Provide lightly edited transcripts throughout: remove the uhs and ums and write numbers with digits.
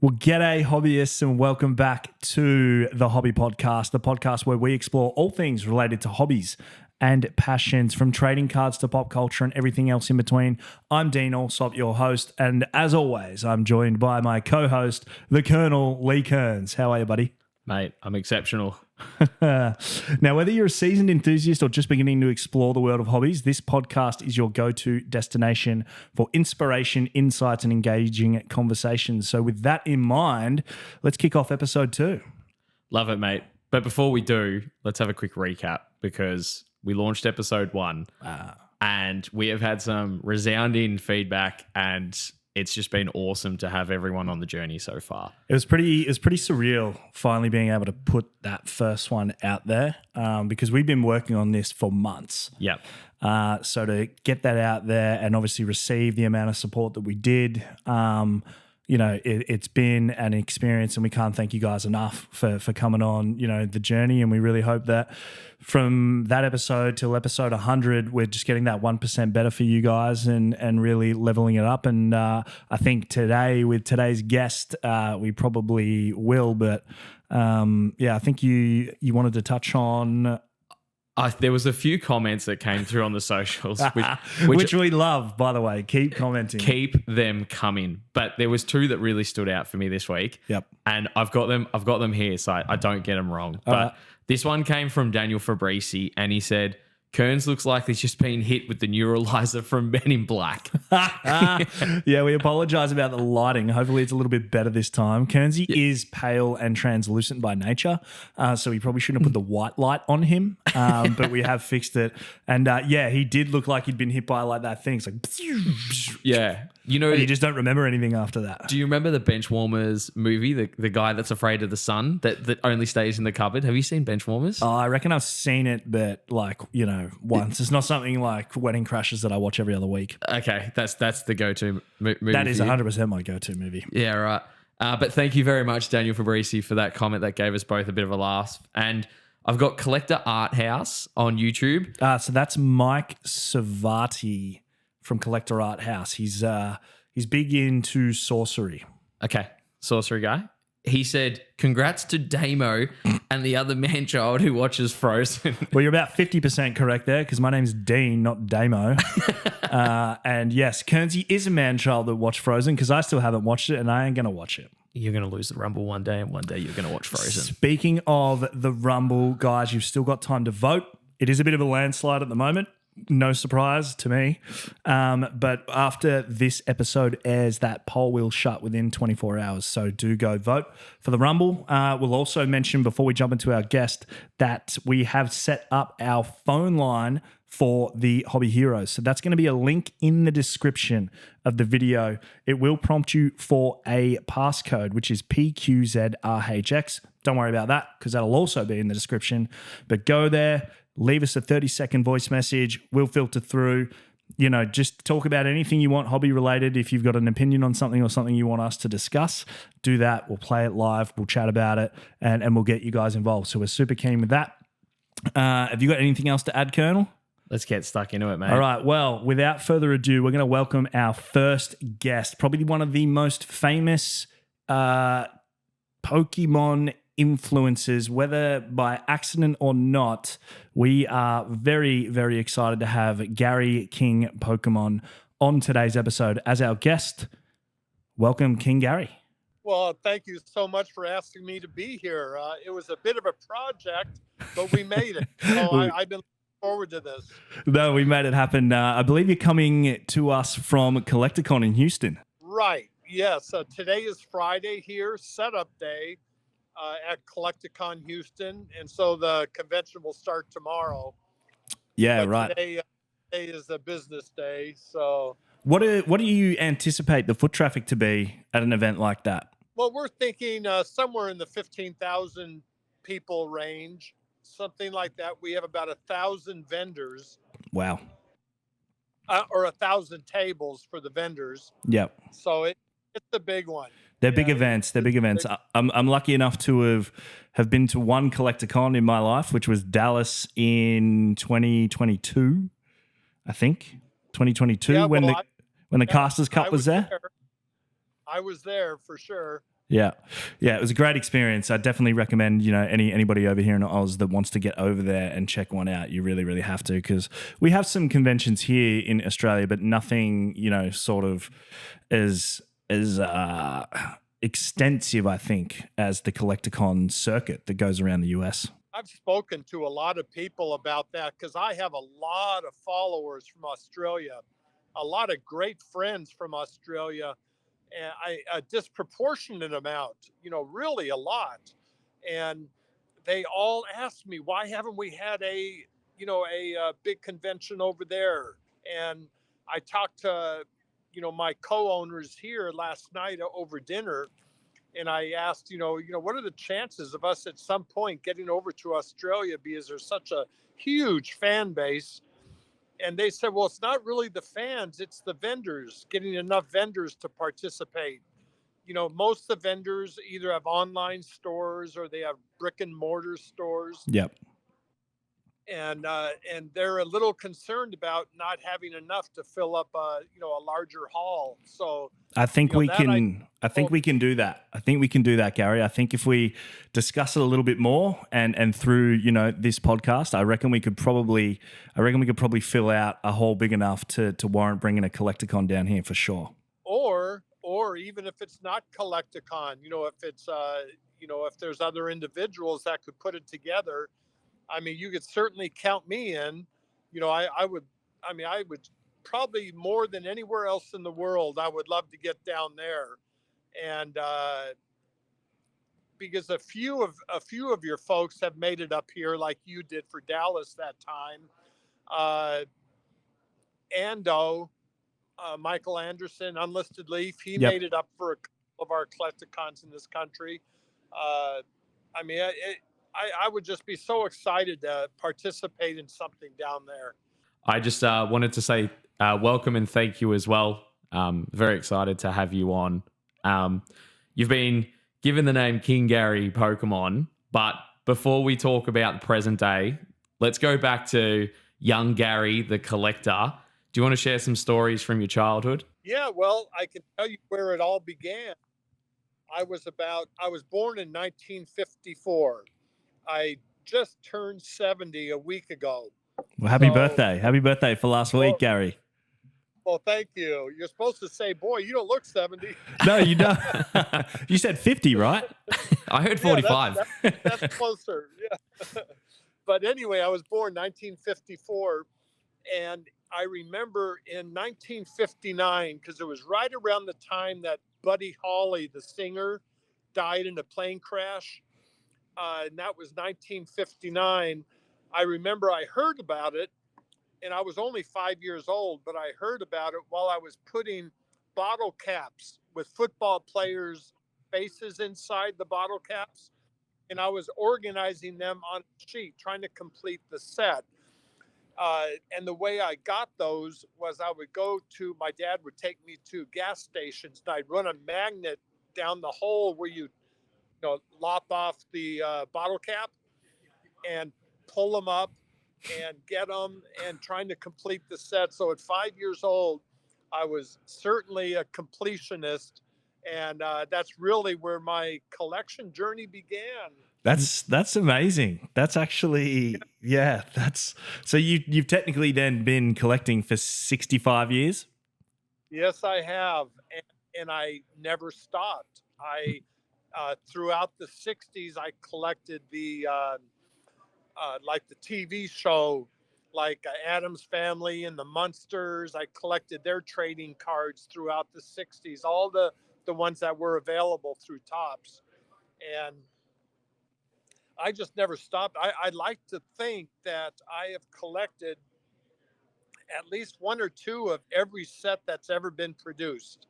Well, g'day, hobbyists, and welcome back to the Hobby Podcast, the podcast where we explore all things related to hobbies and passions, from trading cards to pop culture and everything else in between. I'm Dean Allsop, your host, and as always, I'm joined by my co-host, the Colonel Lee Kearns. How are you, buddy? Mate, I'm exceptional. Now, whether you're a seasoned enthusiast or just beginning to explore the world of hobbies, this podcast is your go-to destination for inspiration, insights, and engaging conversations. So with that in mind, let's kick off episode 2. Love it, mate. But before we do, let's have a quick recap because we launched episode 1 and we have had some resounding feedback, and it's just been awesome to have everyone on the journey so far. It was pretty surreal finally being able to put that first one out there because we've been working on this for months. Yep. So to get that out there and obviously receive the amount of support that we did, it's been an experience, and we can't thank you guys enough for coming on, the journey. And we really hope that from that episode till episode 100, we're just getting that 1% better for you guys and really leveling it up. And I think today with today's guest, we probably will. But I think you wanted to touch on. There was a few comments that came through on the socials, which we love, by the way. Keep commenting. Keep them coming. But there was 2 that really stood out for me this week. Yep. And I've got them here, so I don't get them wrong. But this one came from Daniel Fabrici, and he said, Kearns looks like he's just been hit with the neuralizer from Men in Black. Yeah, we apologize about the lighting. Hopefully it's a little bit better this time. Kearnsy is pale and translucent by nature, so we probably shouldn't have put the white light on him, but we have fixed it. And he did look like he'd been hit by like that thing. It's like, yeah. And you just don't remember anything after that. Do you remember the Benchwarmers movie, the guy that's afraid of the sun that only stays in the cupboard? Have you seen Benchwarmers? Oh, I reckon I've seen it, but once. It's not something like Wedding Crashers that I watch every other week. Okay, that's the go-to movie. That is 100% my go-to movie. Yeah, right. But thank you very much, Daniel Fabrici, for that comment. That gave us both a bit of a laugh. And I've got Collector Art House on YouTube. So that's Mike Savati from Collector Art House. He's big into sorcery. Okay, sorcery guy. He said, congrats to Damo and the other man-child who watches Frozen. Well, you're about 50% correct there because my name's Dean, not Damo. And yes, Kearnsy is a man-child that watched Frozen because I still haven't watched it and I ain't going to watch it. You're going to lose the Rumble one day, and one day you're going to watch Frozen. Speaking of the Rumble, guys, you've still got time to vote. It is a bit of a landslide at the moment. No surprise to me. But after this episode airs, that poll will shut within 24 hours. So do go vote for the Rumble. We'll also mention before we jump into our guest that we have set up our phone line for the Hobby Heroes. So that's going to be a link in the description of the video. It will prompt you for a passcode, which is PQZRHX. Don't worry about that because that'll also be in the description. But go there. Leave us a 30-second voice message. We'll filter through. Just talk about anything you want hobby related. If you've got an opinion on something or something you want us to discuss, do that. We'll play it live. We'll chat about it, and we'll get you guys involved. So we're super keen with that. Have you got anything else to add, Colonel? Let's get stuck into it, mate. All right. Well, without further ado, we're going to welcome our first guest, probably one of the most famous Pokemon influences, whether by accident or not. We are very, very excited to have Gary King Pokemon on today's episode as our guest. Welcome, King Gary. Well, thank you so much for asking me to be here. It was a bit of a project, but we made it. So I've been looking forward to this. No, we made it happen. I believe you're coming to us from CollectorCon in Houston. Right. Yes. Today is Friday here, setup day. At CollectorCon Houston, and so the convention will start tomorrow. Yeah, but right. Today is a business day, so. What do you anticipate the foot traffic to be at an event like that? Well, we're thinking somewhere in the 15,000 people range, something like that. We have about 1,000 vendors. Wow. Or 1,000 tables for the vendors. Yep. So it's a big one. They're big events. They're big events. I'm lucky enough to have been to one CollectorCon in my life, which was Dallas in 2022, I think. 2022 when the Casters Cup was there. I was there for sure. Yeah, yeah, it was a great experience. I definitely recommend, anybody over here in Oz that wants to get over there and check one out. You really, really have to, because we have some conventions here in Australia, but nothing, sort of as extensive, I think, as the CollectorCon circuit that goes around the US. I've spoken to a lot of people about that because I have a lot of followers from Australia, a lot of great friends from Australia, and a disproportionate amount, really a lot. And they all asked me, why haven't we had a big convention over there? And I talked to, my co-owners here last night over dinner, and I asked, what are the chances of us at some point getting over to Australia because there's such a huge fan base? And they said, well, it's not really the fans, it's the vendors, getting enough vendors to participate. Most of the vendors either have online stores or they have brick and mortar stores, Yep. and they're a little concerned about not having enough to fill up a larger hall. So I think we that can. I think we can do that. I think we can do that, Gary. I think if we discuss it a little bit more and through this podcast, I reckon we could probably fill out a hall big enough to warrant bringing a CollectorCon down here for sure. Or even if it's not Collecticon, if it's if there's other individuals that could put it together, I mean, you could certainly count me in. I would. I mean, I would probably more than anywhere else in the world. I would love to get down there, and because a few of your folks have made it up here, like you did for Dallas that time. Ando, Michael Anderson, Unlisted Leaf, he Yep. made it up for a couple of our collecticons in this country. I mean, I would just be so excited to participate in something down there. I just wanted to say welcome and thank you as well. Very excited to have you on. You've been given the name King Gary Pokemon, but before we talk about the present day, let's go back to young Gary, the collector. Do you want to share some stories from your childhood? Yeah, well, I can tell you where it all began. I was born in 1954. I just turned 70 a week ago. Well, happy birthday. Happy birthday for last week, Gary. Well, thank you. You're supposed to say, boy, you don't look 70. No, you don't. You said 50, right? I heard 45. That's closer. Yeah. But anyway, I was born 1954. And I remember in 1959, because it was right around the time that Buddy Holly, the singer, died in a plane crash. And that was 1959. I remember I heard about it, and I was only 5 years old, but I heard about it while I was putting bottle caps with football players' faces inside the bottle caps. And I was organizing them on a sheet, trying to complete the set. And the way I got those was my dad would take me to gas stations, and I'd run a magnet down the hole where you lop off the bottle cap and pull them up and get them and trying to complete the set. So at 5 years old, I was certainly a completionist. And that's really where my collection journey began. That's amazing. That's actually, yeah, so you've technically then been collecting for 65 years? Yes, I have. And I never stopped. Throughout the 60s, I collected like the TV show, like Addams Family and the Munsters. I collected their trading cards throughout the 60s, all the ones that were available through Topps. And I just never stopped. I like to think that I have collected at least one or two of every set that's ever been produced.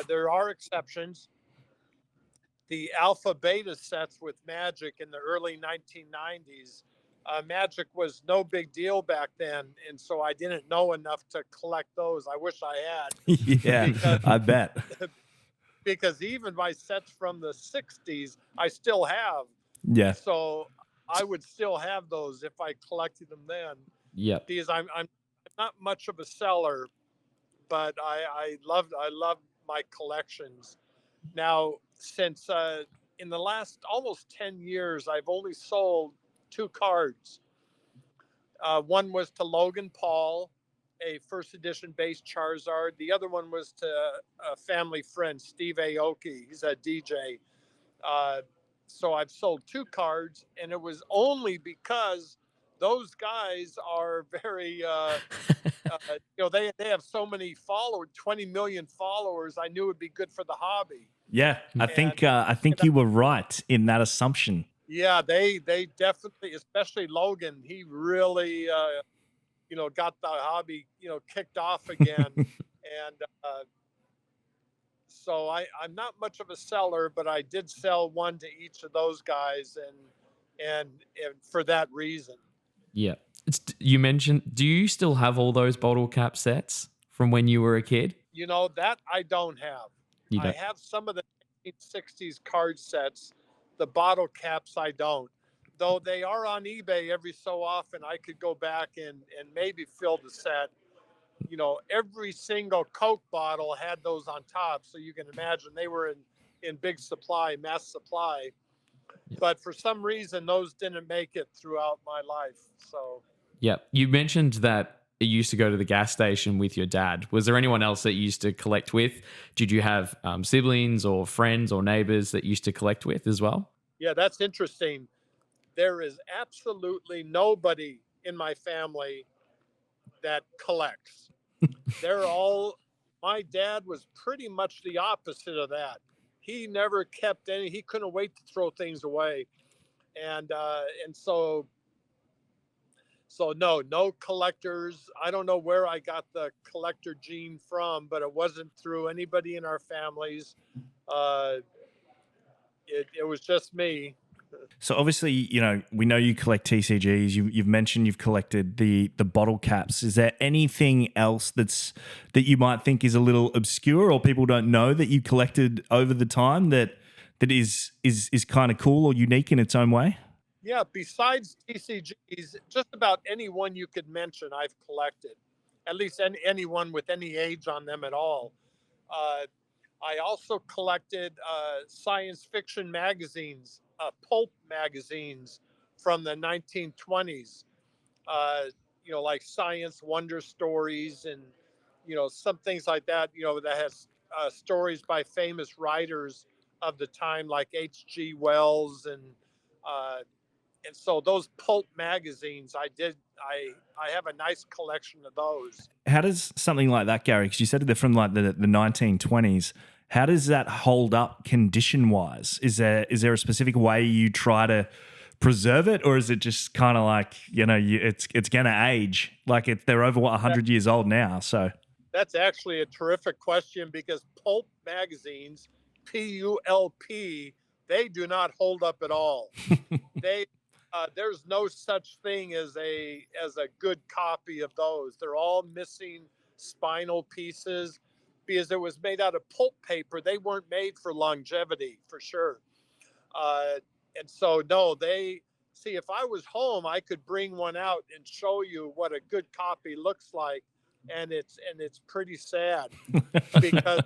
There are exceptions. The alpha beta sets with Magic in the early 1990s. Magic was no big deal back then, and so I didn't know enough to collect those. I wish I had. Yeah, I bet. Because even my sets from the 60s, I still have. Yeah. So I would still have those if I collected them then. Yeah. Because I'm not much of a seller, but I love my collections. Now, since in the last almost 10 years, I've only sold two cards. One was to Logan Paul, a first edition base Charizard. The other one was to a family friend, Steve Aoki. He's a DJ. Uh, so I've sold two cards, and it was only because those guys are very, they have so many followers, 20 million followers. I knew it'd be good for the hobby. Yeah, I And think you were right in that assumption. yeah, they definitely, especially Logan, he really, got the hobby, kicked off again. And so I'm not much of a seller, but I did sell one to each of those guys, and for that reason. Yeah. You mentioned, do you still have all those bottle cap sets from when you were a kid? That I don't have. You I don't. have some of the 1960s card sets. The bottle caps I don't. Though they are on eBay every so often, I could go back and maybe fill the set. Every single Coke bottle had those on top, so you can imagine they were in big supply, mass supply. But for some reason, those didn't make it throughout my life. So Yeah. You mentioned that you used to go to the gas station with your dad. Was there anyone else that you used to collect with? Did you have siblings or friends or neighbors that you used to collect with as well? yeah, that's interesting. There is absolutely nobody in my family that collects. They're all, my dad was pretty much the opposite of that. He never kept any, he couldn't wait to throw things away. And so no collectors. I don't know where I got the collector gene from, but it wasn't through anybody in our families. Uh, it was just me. So obviously, we know you collect TCGs. You've mentioned you've collected the bottle caps. Is there anything else that you might think is a little obscure or people don't know that you collected over the time that is kind of cool or unique in its own way? Yeah, besides TCGs, just about anyone you could mention, I've collected. At least anyone with any age on them at all. Uh, I also collected science fiction magazines, pulp magazines from the 1920s. Uh, like Science Wonder Stories and some things like that. That has stories by famous writers of the time, like H.G. Wells uh, and so those pulp magazines I have a nice collection of those. How does something like that, Gary, because you said they're from like the 1920s, how does that hold up condition wise? Is there a specific way you try to preserve it, or is it just kind of like it's gonna age? Like they're over 100 years old now, so That's actually a terrific question, because pulp magazines, PULP, they do not hold up at all. They There's no such thing as a good copy of those. They're all missing spinal pieces because it was made out of pulp paper. They weren't made for longevity, for sure. Uh, and so no, they see, if I was home, I could bring one out and show you what a good copy looks like, and it's pretty sad because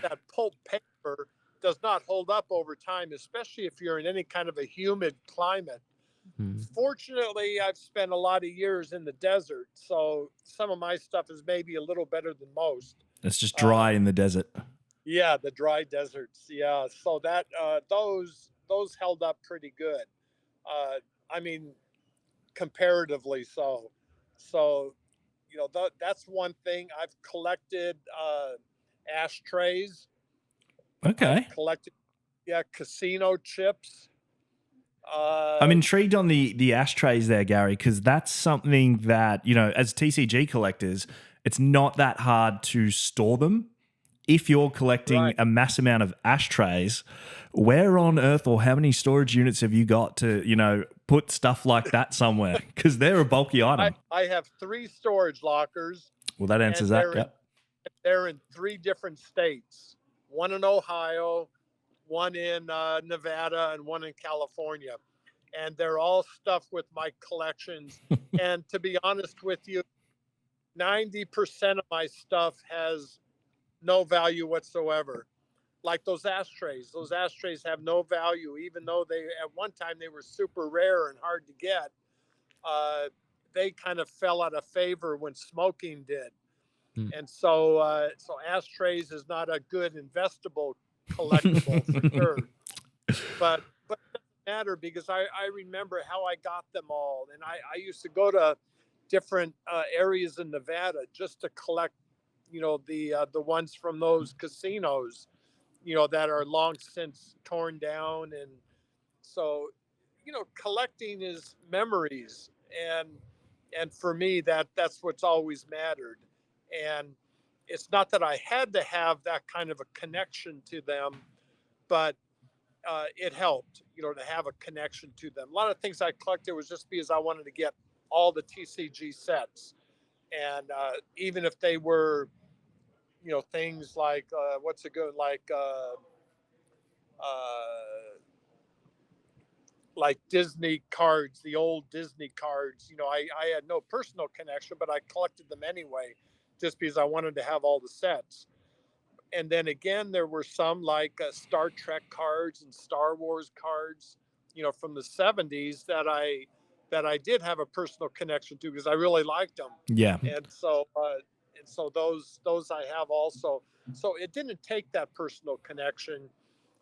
that pulp paper does not hold up over time, especially if you're in any kind of a humid climate. Fortunately, I've spent a lot of years in the desert, so some of my stuff is maybe a little better than most. it's just Uh, dry in the desert. yeah, the dry deserts. Yeah, so that those held up pretty good. Uh, I mean, comparatively so. So that's one thing. I've collected ashtrays. I've Okay. collected, yeah, casino chips. I'm Uh, intrigued on the ashtrays there, Gary, because that's something that, as TCG collectors, it's not that hard to store them. If you're collecting right. a mass amount of ashtrays, where on earth or how many storage units have you got to, put stuff like that somewhere? Because they're a bulky item. I have three storage lockers, Well, that answers and that. Yep. they're in three different states. One in Ohio, one in Nevada, and one in California. And they're all stuffed with my collections. And to be honest with you, 90% of my stuff has no value whatsoever. like those ashtrays. Those ashtrays have no value, even though they at one time they were super rare and hard to get. Uh, they kind of fell out of favor when smoking did, and so ashtrays is not a good investable collectible for sure. But it doesn't matter because I remember how I got them all, and I used to go to different areas in Nevada just to collect, the ones from those casinos, that are long since torn down. And so, collecting is memories. And for me, that's what's always mattered. And it's not that I had to have that kind of a connection to them, but it helped, to have a connection to them. A lot of things I collected was just because I wanted to get all the TCG sets. And even if they were, things like, what's it good, like Disney cards, the old Disney cards. I had no personal connection, but I collected them anyway, just because I wanted to have all the sets. And then again, there were some like Star Trek cards and Star Wars cards, from the '70s that I did have a personal connection to because I really liked them. Yeah. And so those I have also. So it didn't take that personal connection,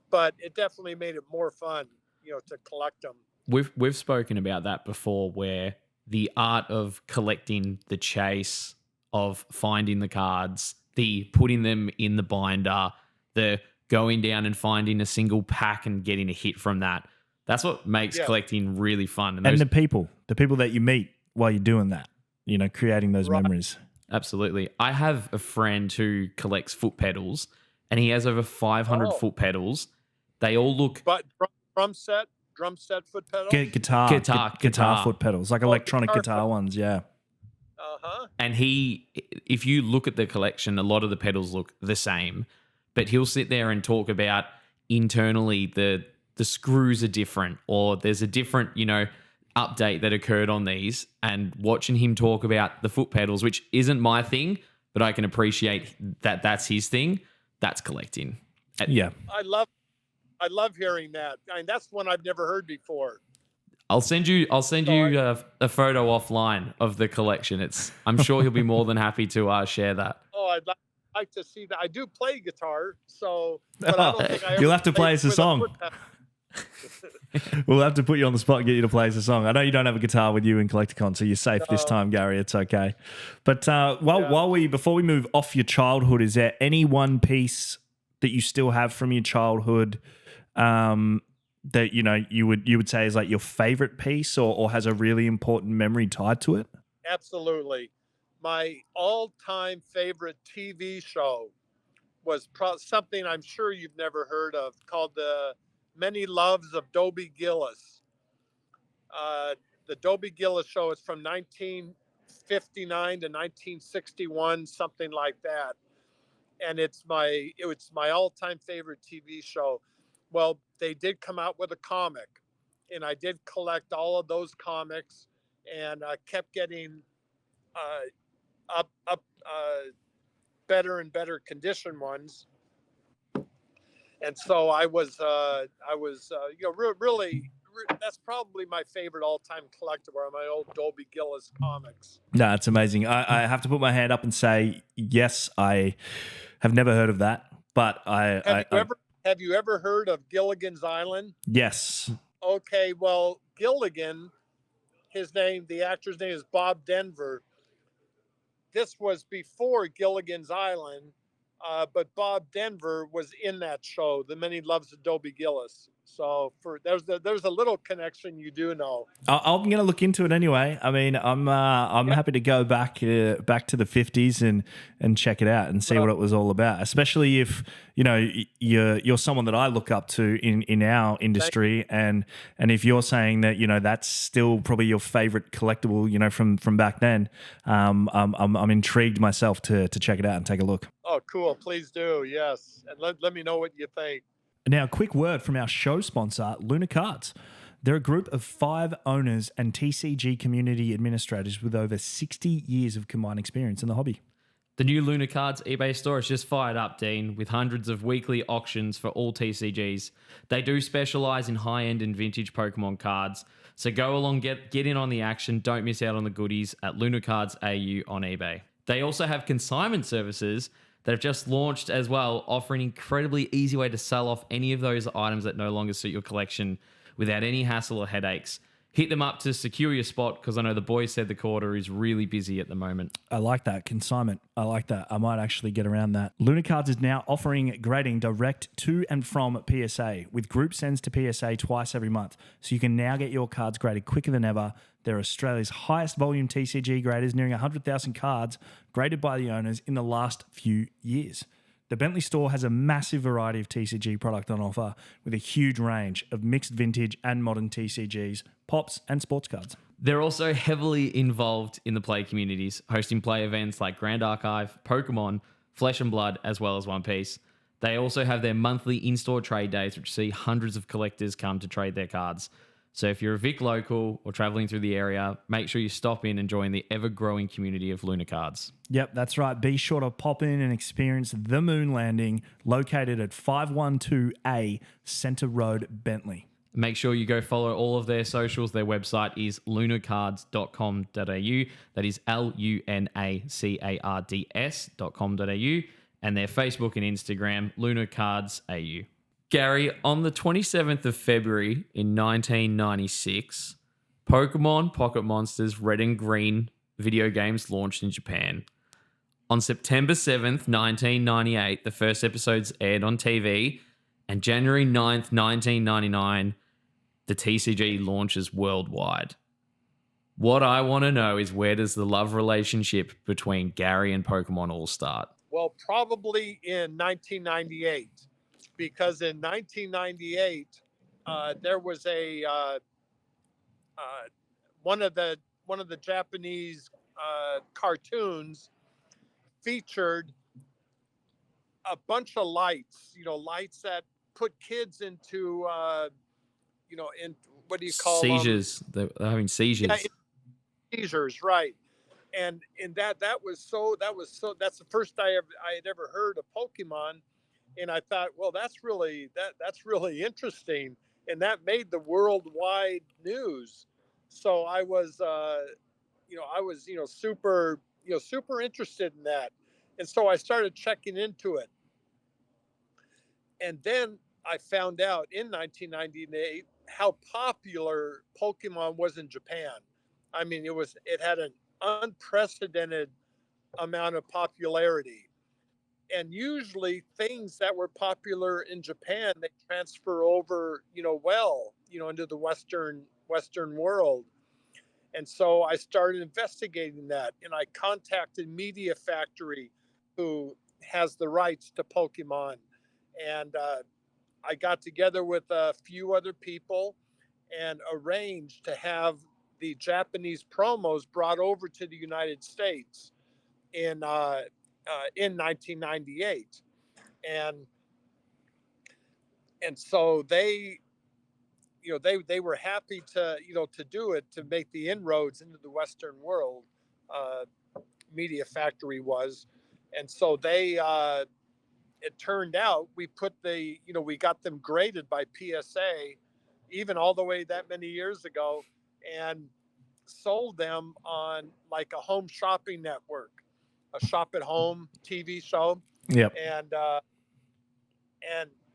but it definitely made it more fun, to collect them. We've spoken about that before, where the art of collecting, the chase of finding the cards, the putting them in the binder, the going down and finding a single pack and getting a hit from that. That's what makes collecting really fun. And the people that you meet while you're doing that, creating those memories. Absolutely. I have a friend who collects foot pedals, and he has over 500 foot pedals. They all look... But drum set foot pedals? Guitar foot pedals, like electronic guitar ones, yeah. And if you look at the collection, a lot of the pedals look the same, but he'll sit there and talk about internally the screws are different, or there's a different, update that occurred on these, and watching him talk about the foot pedals, which isn't my thing, but I can appreciate that that's his thing. That's collecting. Yeah. I love hearing that. I mean, that's one I've never heard before. I'll send you a photo offline of the collection. I'm sure he'll be more than happy to share that. Oh, I'd like to see that. I do play guitar, so but I don't think I ever you'll have to play us a song. We'll have to put you on the spot and get you to play us a song. I know you don't have a guitar with you in Collecticon, so you're safe this time, Gary. It's okay. But before we move off your childhood, is there any one piece that you still have from your childhood that you would say is like your favorite piece, or has a really important memory tied to it? Absolutely. My all-time favorite TV show was something I'm sure you've never heard of, called The Many Loves of Dobie Gillis. The Dobie Gillis show is from 1959 to 1961, something like that. And it's my all-time favorite TV show. Well, they did come out with a comic, and I did collect all of those comics, and I kept getting better and better condition ones. And so I was really, that's probably my favorite all-time collectible are my old Dobie Gillis comics. No, it's amazing. I have to put my hand up and say, yes, I have never heard of that, but have you ever heard of Gilligan's Island? Yes. Okay, well, Gilligan, the actor's name is Bob Denver. This was before Gilligan's Island, but Bob Denver was in that show, The Many Loves of Dobie Gillis. So there's a little connection you do know. I'm going to look into it anyway. I mean, I'm happy to go back to the 50s and check it out and see what it was all about. Especially if you're someone that I look up to in our industry, and if you're saying that that's still probably your favorite collectible from back then, I'm intrigued myself to check it out and take a look. Oh, cool! Please do. Yes, and let me know what you think. Now, a quick word from our show sponsor, Lunar Cards. They're a group of 5 owners and TCG community administrators with over 60 years of combined experience in the hobby. The new Lunar Cards eBay store is just fired up, Dean, with hundreds of weekly auctions for all TCGs. They do specialize in high-end and vintage Pokemon cards, so go along, get in on the action. Don't miss out on the goodies at Lunar Cards AU on eBay. They also have consignment services that have just launched as well, offering an incredibly easy way to sell off any of those items that no longer suit your collection without any hassle or headaches. Hit them up to secure your spot, because I know the boys said the quarter is really busy at the moment. I like that. Consignment. I like that. I might actually get around that. Lunar Cards is now offering grading direct to and from PSA, with group sends to PSA twice every month. So you can now get your cards graded quicker than ever. They're Australia's highest volume TCG graders, nearing 100,000 cards graded by the owners in the last few years. The Bentley store has a massive variety of TCG product on offer, with a huge range of mixed vintage and modern TCGs, pops, and sports cards. They're also heavily involved in the play communities, hosting play events like Grand Archive, Pokemon, Flesh and Blood, as well as One Piece. They also have their monthly in-store trade days, which see hundreds of collectors come to trade their cards. So if you're a Vic local or traveling through the area, make sure you stop in and join the ever-growing community of Lunar Cards. Yep, that's right. Be sure to pop in and experience the moon landing, located at 512A Centre Road, Bentley. Make sure you go follow all of their socials. Their website is lunarcards.com.au. That is LUNACARDS.com.au. And their Facebook and Instagram, lunarcardsau. Gary, on the 27th of February in 1996, Pokemon Pocket Monsters Red and Green video games launched in Japan. On September 7th, 1998, the first episodes aired on TV, and January 9th, 1999, the TCG launches worldwide. What I want to know is, where does the love relationship between Gary and Pokemon all start? Well, probably in 1998, because in 1998 there was a one of the Japanese cartoons featured a bunch of lights, lights that put kids into in what do you call seizures? They're having seizures. Yeah, seizures, right? And that's the first I had ever heard of Pokemon, and I thought, well, that's really interesting, and that made the worldwide news. So I was super interested in that, and so I started checking into it, and then I found out in 1998 how popular Pokemon was in Japan. I mean, it had an unprecedented amount of popularity. And usually things that were popular in Japan, they transfer over, into the Western world. And so I started investigating that, and I contacted Media Factory, who has the rights to Pokemon. And I got together with a few other people and arranged to have the Japanese promos brought over to the United States in 1998, and so they were happy to do it, to make the inroads into the Western world. Media Factory was, and so they it turned out we got them graded by PSA, even all the way that many years ago, and sold them on like a home shopping network, a shop at home TV show. Yep. And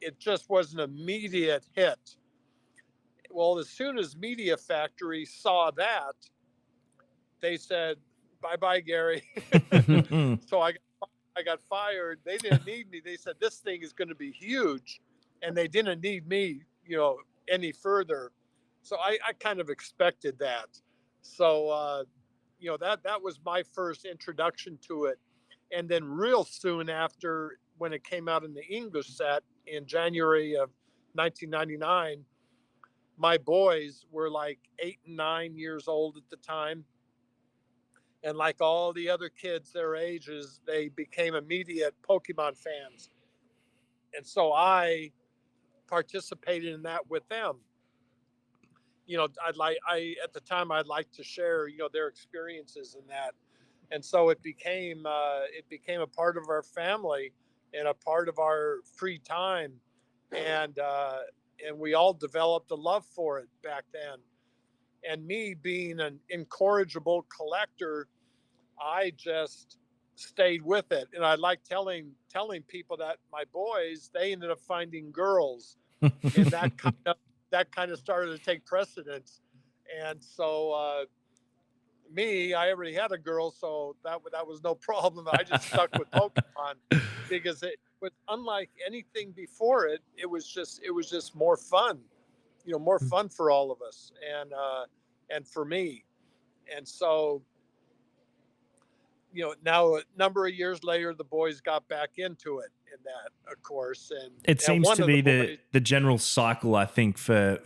it just was an immediate hit. Well, as soon as Media Factory saw that, they said, bye-bye, Gary. So I got fired. They didn't need me. They said, this thing is going to be huge. And they didn't need me, any further. So I kind of expected that. So, that was my first introduction to it. And then real soon after, when it came out in the English set in January of 1999, my boys were like 8 and 9 years old at the time. And like all the other kids their ages, they became immediate Pokemon fans. And so I participated in that with them. At the time I'd like to share, their experiences in that. and so it became a part of our family and a part of our free time, and we all developed a love for it back then. And me being an incorrigible collector, I just stayed with it. And I like telling people that my boys, they ended up finding girls, and that kind of started to take precedence. And so I already had a girl, so that was no problem. I just stuck with Pokemon because it was unlike anything before it. It was just more fun, more fun for all of us, and for me. And so, now a number of years later, the boys got back into it, in that, of course. And It seems one to of be boys, the general cycle, I think, for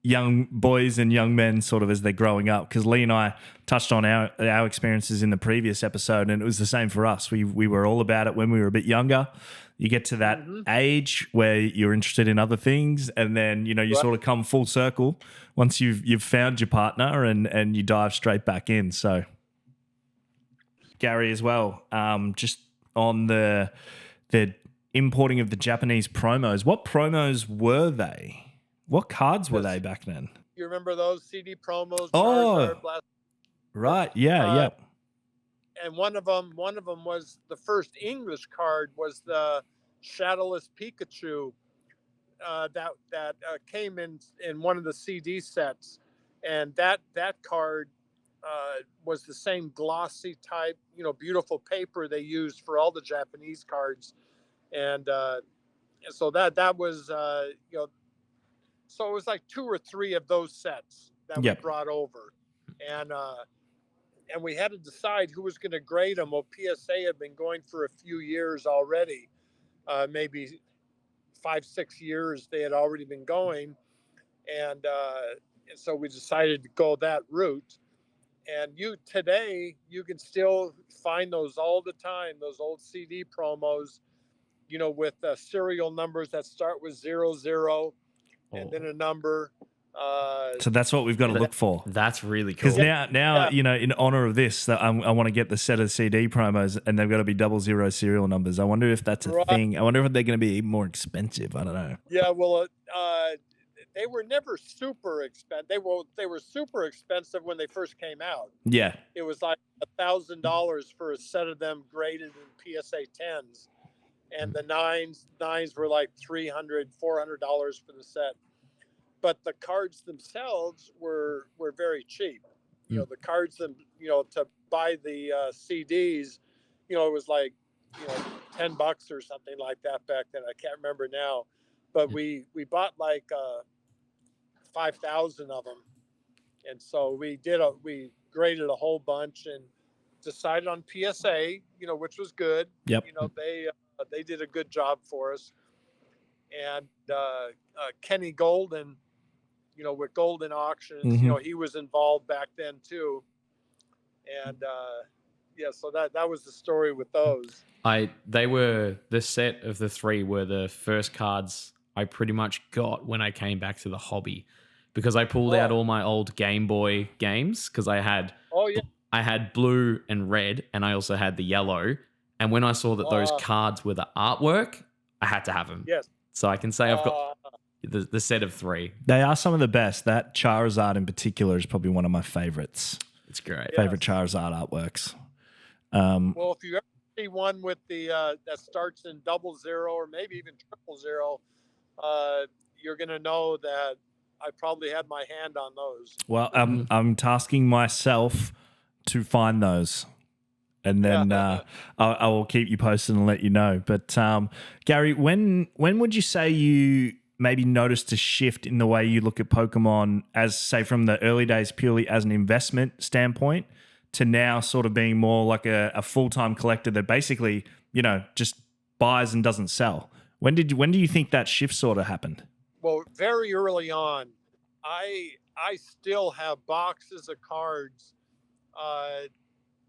young boys and young men sort of as they're growing up, because Lee and I touched on our experiences in the previous episode, and it was the same for us. We were all about it when we were a bit younger. You get to that age where you're interested in other things, and then you right. sort of come full circle once you've found your partner, and you dive straight back in. So Gary as well, just on the importing of the Japanese promos. What promos were they? What cards were they back then? You remember those CD promos? Oh, Charizard, Blast, right. Yeah. and one of them was the first English card, was the Shadowless Pikachu, that came in one of the CD sets, and that card was the same glossy type, beautiful paper they used for all the Japanese cards, and so that was so it was like 2 or 3 of those sets that we brought over, and we had to decide who was going to grade them. Well, PSA had been going for a few years already, maybe 5-6 years they had already been going, and so we decided to go that route. And today you can still find those all the time, those old CD promos, with serial numbers that start with 00 and then a number. So that's what we've got to look for. That's really cool. Because now in honor of this, that I want to get the set of CD promos, and they've got to be 00 serial numbers. I wonder if that's a thing. I wonder if they're going to be even more expensive. I don't know. Yeah, well, they were never super expensive. They were super expensive when they first came out. Yeah, it was like $1,000 for a set of them graded in PSA 10s, and the nines were like $300-400 for the set. But the cards themselves were very cheap. The cards to buy the CDs, it was like $10 or something like that back then. I can't remember now, but we bought like 5,000 of them, and so we graded a whole bunch and decided on PSA, which was good. Yep. They did a good job for us, and Kenny Golden, with Golden Auctions, he was involved back then too, and so that was the story with those. They were the set of the 3 were the first cards I pretty much got when I came back to the hobby, because I pulled out all my old Game Boy games, because I had blue and red, and I also had the yellow. And when I saw that those cards were the artwork, I had to have them. Yes. So I can say I've got the set of 3. They are some of the best. That Charizard in particular is probably one of my favorites. It's great. Favorite Charizard artworks. Well, if you ever see one with the that starts in 00 or maybe even 000, you're gonna know that I probably had my hand on those. Well, I'm tasking myself to find those, and then I will keep you posted and let you know. But Gary, when would you say you maybe noticed a shift in the way you look at Pokemon, as say from the early days purely as an investment standpoint, to now sort of being more like a full-time collector that basically just buys and doesn't sell? When do you think that shift sort of happened? Well, very early on. I still have boxes of cards,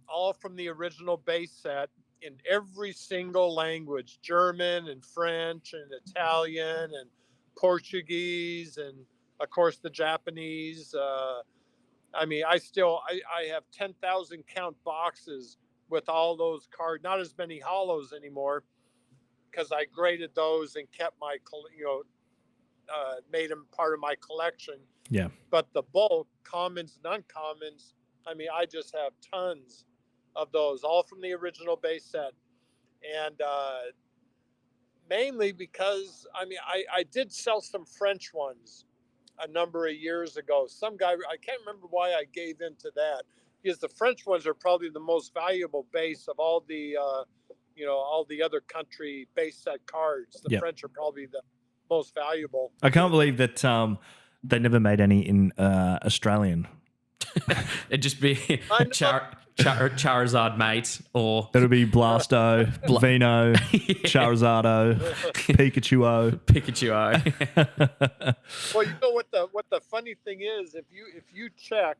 all from the original base set, in every single language: German and French and Italian and Portuguese, and of course the Japanese. I mean, I have 10,000 count boxes with all those cards. Not as many hollows anymore because I graded those and kept my, made them part of my collection. Yeah. But the bulk, commons and uncommons, I mean, I just have tons of those, all from the original base set. And mainly because, I mean, I did sell some French ones a number of years ago. Some guy, I can't remember why I gave into that, because the French ones are probably the most valuable base of all the, all the other country base set cards. The French are probably the most valuable. I can't believe that they never made any in Australian. It'd just be Charizard, mate, or it'll be Blasto, Vino, Charizardo, Pikachu. Well, you know what the funny thing is, if you check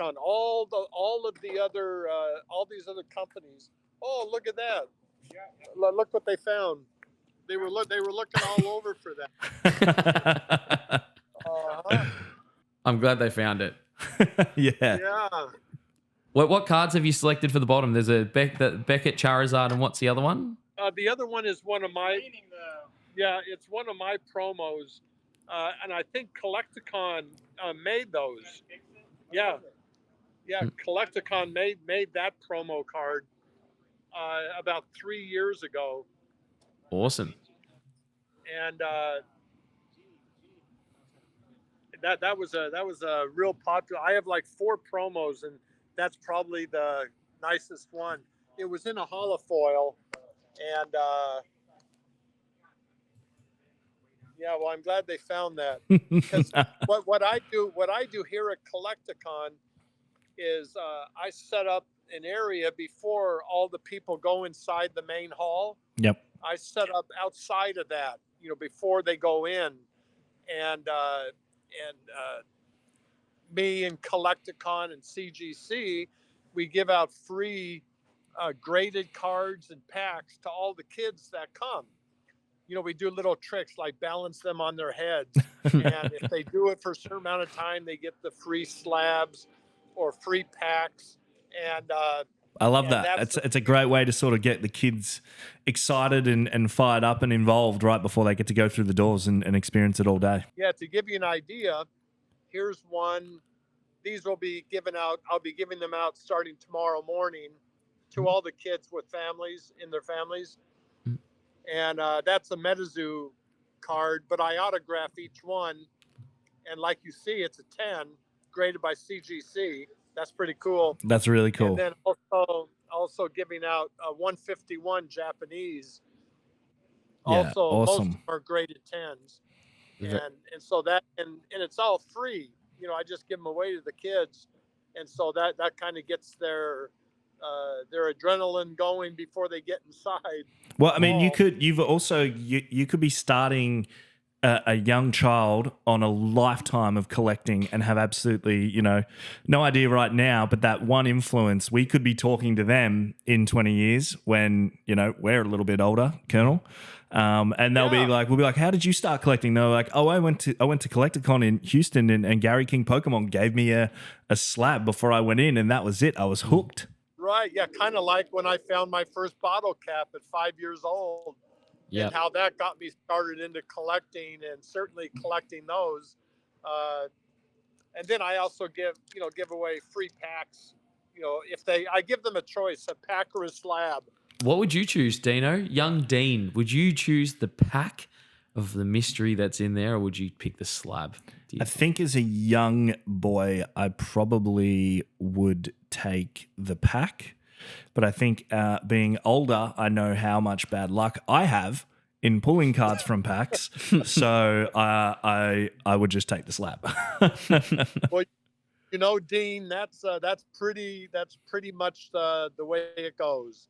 on all these other companies. Oh, look at that! Look what they found. They were looking all over for that. I'm glad they found it. Yeah. What cards have you selected for the bottom? There's a Beckett, Charizard, and what's the other one? The other one is one of my. Yeah, it's one of my promos, and I think Collecticon made those. Yeah, Collecticon made that promo card about 3 years ago. Awesome. And that was a real popular. I have like 4 promos, and that's probably the nicest one. It was in a holofoil, and well, I'm glad they found that. Because what I do here at Collecticon is I set up an area before all the people go inside the main hall. Yep. I set up outside of that, before they go in, and me and Collecticon and CGC, we give out free graded cards and packs to all the kids that come. We do little tricks like balance them on their heads, and if they do it for a certain amount of time, they get the free slabs or free packs. And I love that. It's a great way to sort of get the kids excited and fired up and involved right before they get to go through the doors and experience it all day. Yeah, to give you an idea, here's one. These will be given out. I'll be giving them out starting tomorrow morning to all the kids with families, in their families. And that's a MetaZoo card, but I autograph each one. And like you see, it's a 10, graded by CGC. That's pretty cool. That's really cool. And then also giving out 151 Japanese. Yeah, awesome. Most of them are graded 10s. And so that, and it's all free. I just give them away to the kids. And so that kind of gets their adrenaline going before they get inside. Well, I mean, you could be starting a young child on a lifetime of collecting and have absolutely, no idea right now, but that one influence, we could be talking to them in 20 years when, we're a little bit older, Colonel. And they'll be like, we'll be like, how did you start collecting? They're like, oh, I went to Collecticon in Houston and Gary King Pokemon gave me a slab before I went in, and that was it. I was hooked. Right. Yeah. Kind of like when I found my first bottle cap at 5 years old. Yeah. And how that got me started into collecting, and certainly collecting those. And then I also give away free packs. I give them a choice, a pack or a slab. What would you choose, Dino? Young Dean, would you choose the pack of the mystery that's in there, or would you pick the slab? I think as a young boy, I probably would take the pack. But I think being older, I know how much bad luck I have in pulling cards from packs. So I would just take the slab. Well, Dean, that's pretty much the way it goes.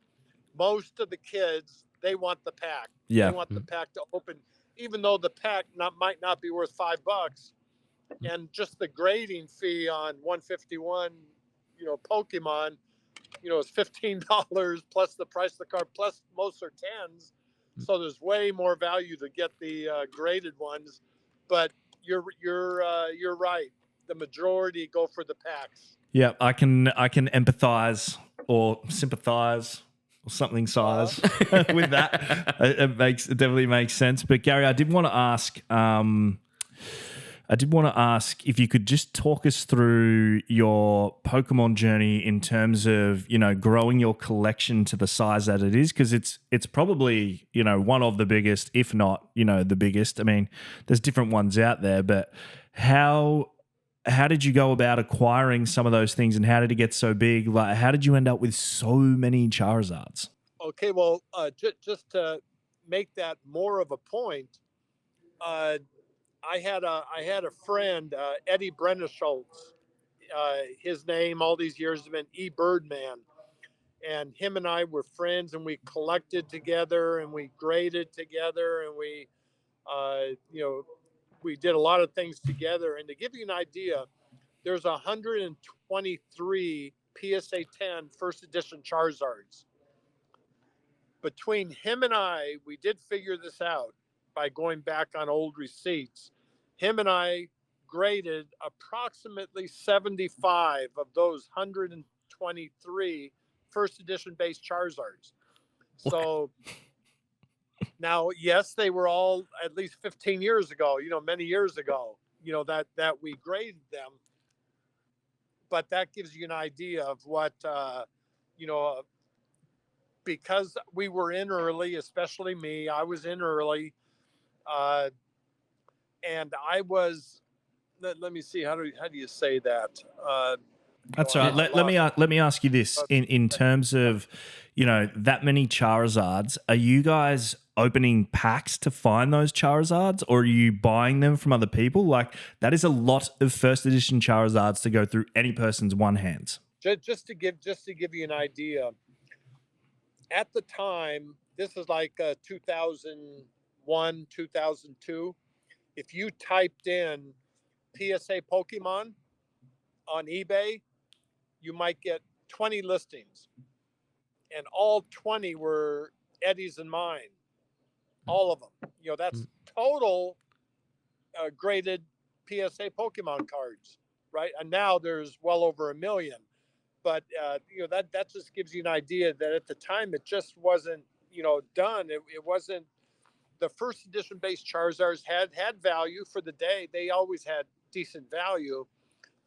Most of the kids, they want the pack. Yeah. They want the pack to open, even though the pack might not be worth $5, and just the grading fee on 151, Pokemon, is $15 plus the price of the card, plus most are 10s. So there's way more value to get the graded ones. But you're right. the majority go for the packs. Yeah, I can empathize or sympathize or something size with that. It definitely makes sense. But Gary, I did want to ask. If you could just talk us through your Pokemon journey in terms of, growing your collection to the size that it is, because it's probably, one of the biggest, if not, the biggest. I mean, there's different ones out there, but how did you go about acquiring some of those things, and how did it get so big? Like, how did you end up with so many Charizards? Okay, well, just to make that more of a point, I had a friend, Eddie Brenneschultz. His name all these years has been E Birdman, and him and I were friends, and we collected together, and we graded together, and we, we did a lot of things together. And to give you an idea, there's 123 PSA 10 first edition Charizards. Between him and I, we did figure this out by going back on old receipts. Him and I graded approximately 75 of those 123 first edition base Charizards. So now, yes, they were all at least 15 years ago, many years ago, that we graded them. But that gives you an idea of what, because we were in early, especially me, I was in early. And I was, let me see, how do you say that? That's all right. Let me ask you this: in terms of, that many Charizards, are you guys opening packs to find those Charizards, or are you buying them from other people? Like, that is a lot of first edition Charizards to go through any person's one hands. Just to give you an idea, at the time, this is like 2001, 2002. If you typed in PSA Pokemon on eBay, you might get 20 listings, and all 20 were Eddie's and mine, all of them. That's total graded PSA Pokemon cards, right? And now there's well over 1 million. But that just gives you an idea that at the time it just wasn't done. It wasn't. The first edition base Charizards had value for the day. They always had decent value.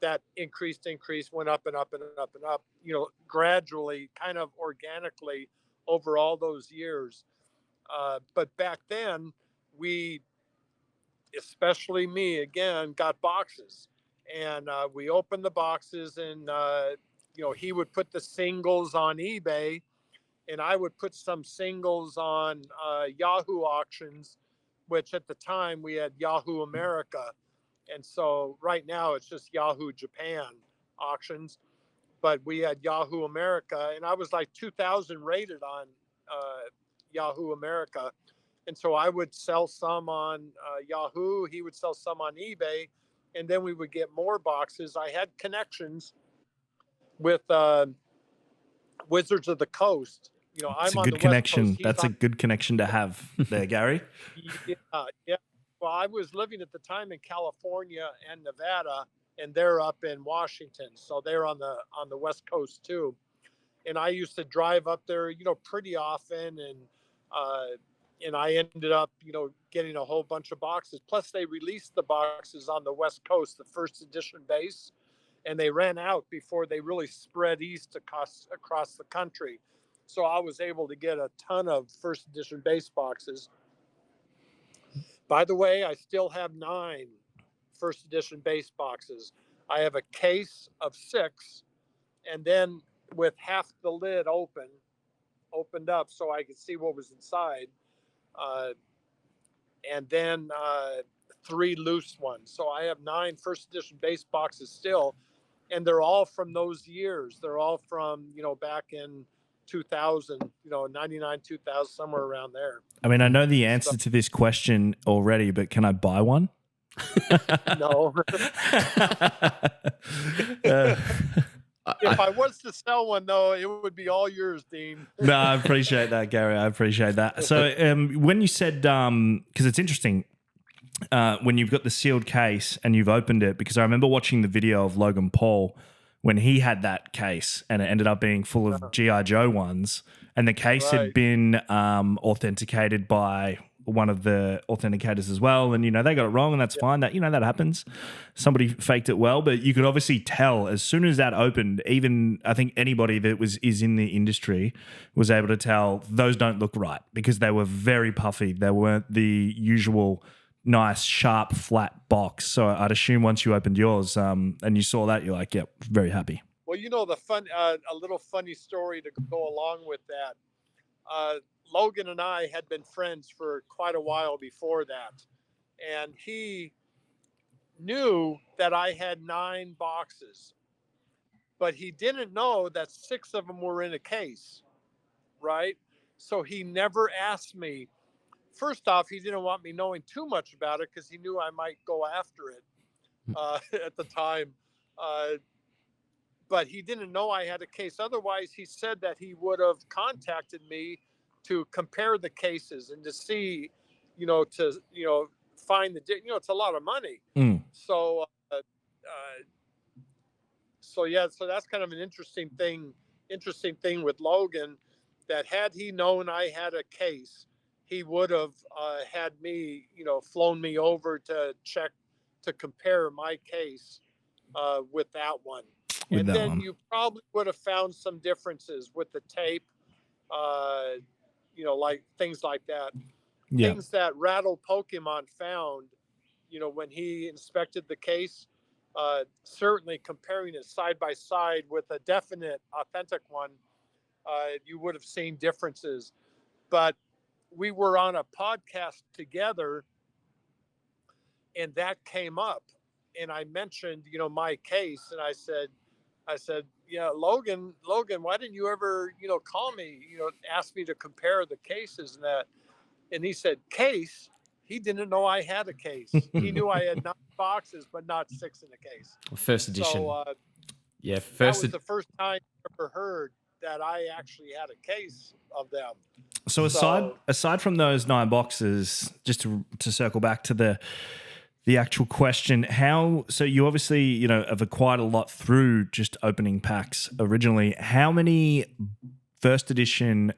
That increased, went up and up and up and up, gradually, kind of organically over all those years. But back then, we, especially me, again, got boxes. And we opened the boxes, and, he would put the singles on eBay, and I would put some singles on Yahoo auctions, which at the time we had Yahoo America. And so right now it's just Yahoo Japan auctions, but we had Yahoo America, and I was like 2,000 rated on Yahoo America. And so I would sell some on Yahoo, he would sell some on eBay, and then we would get more boxes. I had connections with Wizards of the Coast. It's a good connection. That's a good connection to have there, Gary. Yeah. Well, I was living at the time in California and Nevada, and they're up in Washington, so they're on the West Coast too. And I used to drive up there, pretty often, and I ended up, getting a whole bunch of boxes. Plus, they released the boxes on the West Coast, the first edition base, and they ran out before they really spread east across the country. So I was able to get a ton of first edition base boxes. By the way, I still have 9 first edition base boxes. I have a case of 6, and then with half the lid opened up so I could see what was inside, and then 3 loose ones. So I have 9 first edition base boxes still, and they're all from those years. They're all from, back in 2000, 99, 2000, somewhere around there. I mean, I know the answer to this question already, but can I buy one? No. If I was to sell one, though, it would be all yours, Dean. No, I appreciate that, Gary. I appreciate that. So when you said, because it's interesting, when you've got the sealed case and you've opened it, because I remember watching the video of Logan Paul when he had that case and it ended up being full of G.I. Joe ones, and the case had Right. been authenticated by one of the authenticators as well, and they got it wrong, and that's fine. That that happens. Somebody faked it well, but you could obviously tell as soon as that opened. Even I think anybody that is in the industry was able to tell those don't look right because they were very puffy. They weren't the usual nice, sharp, flat box. So I'd assume once you opened yours and you saw that, you're like, yep, very happy. Well, the fun, a little funny story to go along with that. Logan and I had been friends for quite a while before that, and he knew that I had 9 boxes, but he didn't know that 6 of them were in a case, right? So he never asked me. First off, he didn't want me knowing too much about it because he knew I might go after it at the time. But he didn't know I had a case. Otherwise, he said that he would have contacted me to compare the cases and to see, to find it's a lot of money. So, so that's kind of an interesting thing with Logan, that had he known I had a case, he would have had me, flown me over to check, to compare my case with that one. And then you probably would have found some differences with the tape, like things like that. Yeah. Things that Rattle Pokemon found, when he inspected the case, certainly comparing it side by side with a definite authentic one, you would have seen differences. But we were on a podcast together and that came up, and I mentioned, my case, and I said, yeah, Logan, why didn't you ever, call me, ask me to compare the cases and that? And he said, case? He didn't know I had a case. He knew I had 9 boxes, but not 6 in a case. First edition. So, yeah, that was the first time I ever heard that I actually had a case of them. So aside from those 9 boxes, just to circle back to the actual question, so you obviously, have acquired a lot through just opening packs originally. How many first edition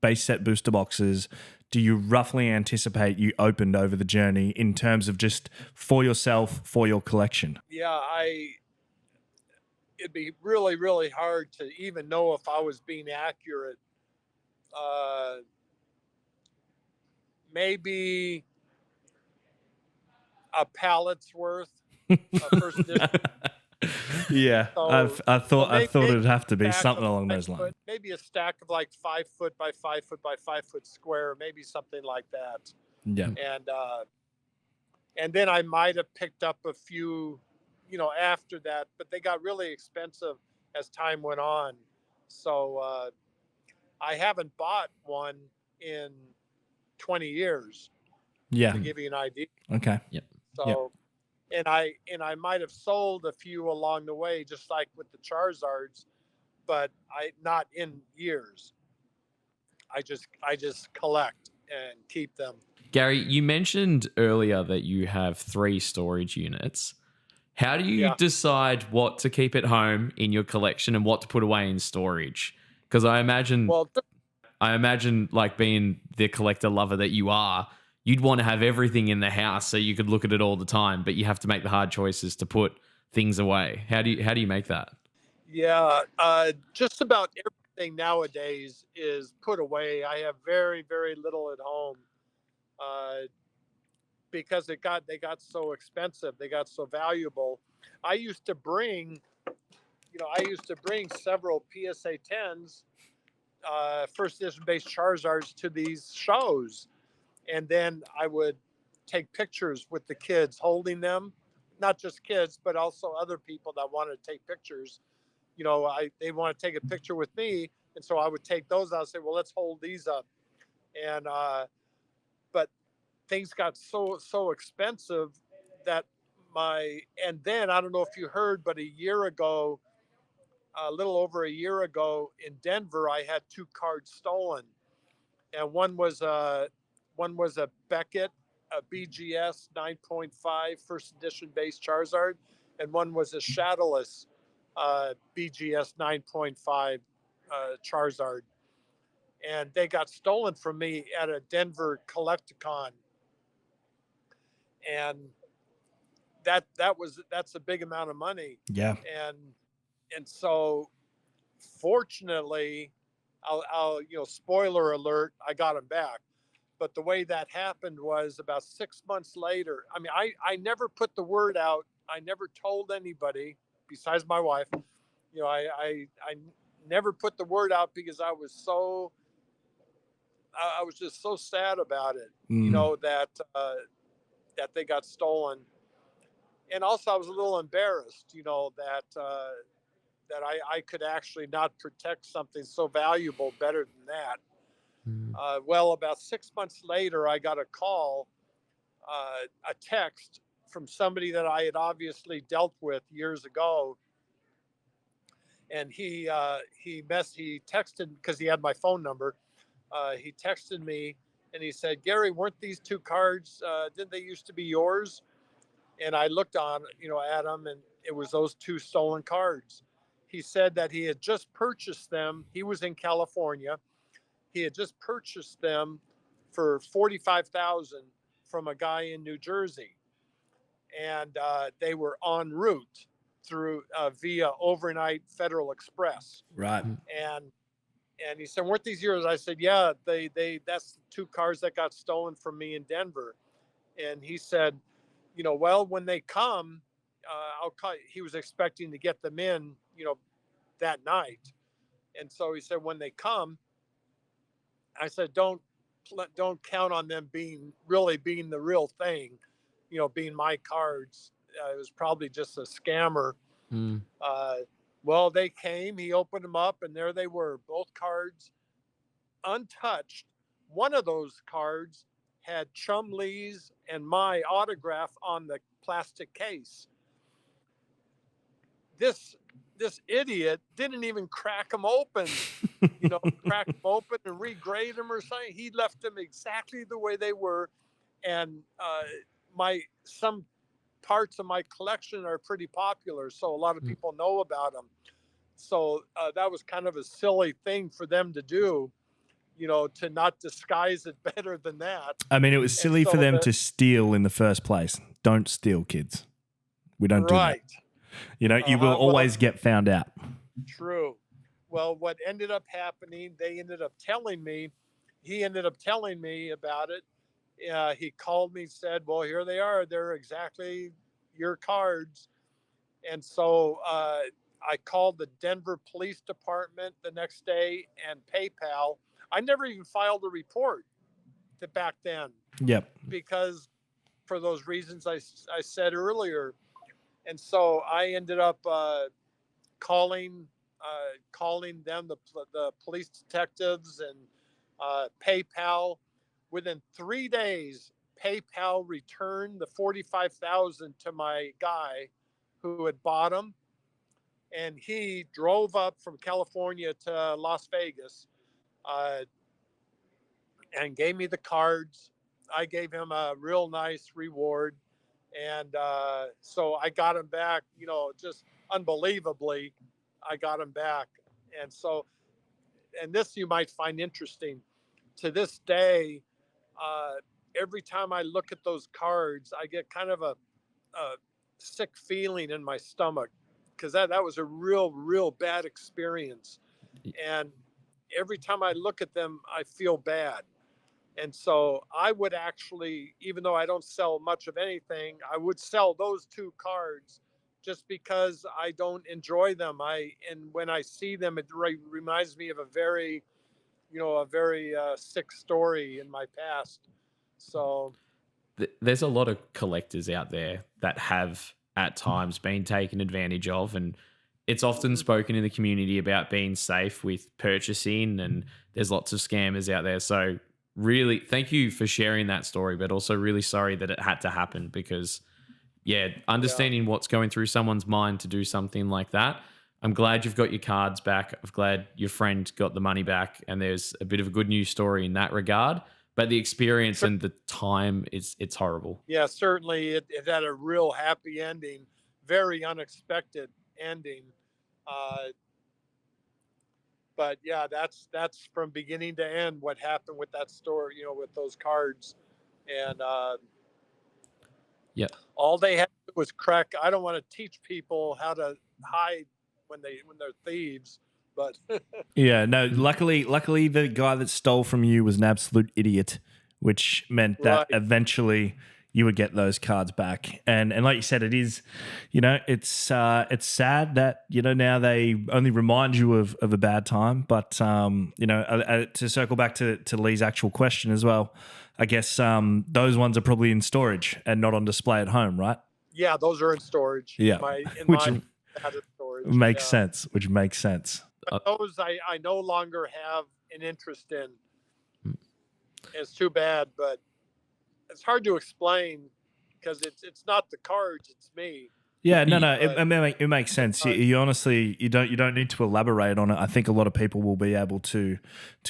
base set booster boxes do you roughly anticipate you opened over the journey in terms of just for yourself, for your collection? Yeah, it'd be really, really hard to even know if I was being accurate. Maybe a pallet's worth first edition. Yeah, so, I thought it'd have to be something along those lines. Maybe a stack of like 5 foot by 5 foot by 5 foot square, maybe something like that. Yeah. And then I might have picked up a few, after that, but they got really expensive as time went on. So I haven't bought one in 20 years. Yeah. To give you an idea. Okay. Yep. So. Yep. And I might have sold a few along the way, just like with the Charizards, but not in years. I just collect and keep them. Gary, you mentioned earlier that you have 3 storage units. How do you decide what to keep at home in your collection and what to put away in storage? Because I imagine, like being the collector lover that you are, you'd want to have everything in the house so you could look at it all the time, but you have to make the hard choices to put things away. How do you make that? Yeah, just about everything nowadays is put away. I have very, very little at home because they got so expensive. They got so valuable. I used to bring several PSA 10s, first edition base Charizards to these shows. And then I would take pictures with the kids holding them, not just kids, but also other people that wanted to take pictures. They want to take a picture with me. And so I would take those. I would say, well, let's hold these up. And, but things got so expensive that and then I don't know if you heard, but a little over a year ago in Denver, I had 2 cards stolen. And one was a Beckett a BGS 9.5 first edition base Charizard, and one was a shadowless BGS 9.5 Charizard. And they got stolen from me at a Denver Collecticon. And that's a big amount of money. Yeah. And so fortunately, I'll spoiler alert, I got them back. But the way that happened was about 6 months later. I mean, I never put the word out. I never told anybody besides my wife. I never put the word out because I was just so sad about it, that they got stolen. And also I was a little embarrassed, that I could actually not protect something so valuable better than that. Well, about 6 months later, I got a call, a text from somebody that I had obviously dealt with years ago. And he texted, because he had my phone number. He texted me and he said, "Gary, weren't these two cards, didn't they used to be yours?" And I looked at them, and it was those two stolen cards. He said that he had just purchased them. He was in California. He had just purchased them for $45,000 from a guy in New Jersey, and they were en route through via overnight Federal Express. Right. And he said, "Weren't these yours?" I said, "Yeah, that's the two cars that got stolen from me in Denver." And he said, "Well, when they come, I'll call." He was expecting to get them in, that night. And so he said, "When they come," I said, don't count on them being the real thing, being my cards. It was probably just a scammer. Well, they came, he opened them up, and there they were, both cards untouched. One of those cards had Chumley's and my autograph on the plastic case. This idiot didn't even crack them open, crack them open and regrade them or something. He left them exactly the way they were. And some parts of my collection are pretty popular, so a lot of people know about them. So that was kind of a silly thing for them to do, to not disguise it better than that. I mean, it was silly for them to steal in the first place. Don't steal, kids. We don't do that. You will always get found out. True. Well, what ended up happening, he ended up telling me about it. He called me, said, "Well, here they are. They're exactly your cards." And so I called the Denver Police Department the next day and PayPal. I never even filed a report back then. Yep. Because for those reasons I said earlier. And so I ended up calling them, the police detectives, and PayPal. Within 3 days, PayPal returned the $45,000 to my guy who had bought them, and he drove up from California to Las Vegas and gave me the cards. I gave him a real nice reward. And so I got him back, just unbelievably, I got him back. And so, and this you might find interesting. To this day, every time I look at those cards, I get kind of a sick feeling in my stomach, because that was a real bad experience. And every time I look at them, I feel bad. And so I would actually, even though I don't sell much of anything, I would sell those two cards just because I don't enjoy them. And when I see them, it reminds me of a very sick story in my past. So there's a lot of collectors out there that have at times been taken advantage of, and it's often spoken in the community about being safe with purchasing, and there's lots of scammers out there. So really, thank you for sharing that story, but also really sorry that it had to happen, because understanding what's going through someone's mind to do something like that. I'm glad you've got your cards back. I'm glad your friend got the money back, and there's a bit of a good news story in that regard. but the experience and the time it's horrible. Yeah, certainly it had a real happy ending, very unexpected ending. Uh, but yeah, that's from beginning to end what happened with that store, with those cards. And Yep. all they had to do was crack. I don't want to teach people how to hide when they're thieves, but Yeah, no, luckily the guy that stole from you was an absolute idiot, which meant that right. eventually you would get those cards back. And like you said, it is, it's sad that, now they only remind you of a bad time. But to circle back to Lee's actual question as well, I guess those ones are probably in storage and not on display at home, right? Yeah, those are in storage. Yeah. In Which my data storage. makes Yeah. sense, which makes sense. But those I no longer have an interest in. It's too bad, but it's hard to explain because it's not the cards, it's me. Yeah, no, But it makes sense. You honestly, you don't need to elaborate on it. I think a lot of people will be able to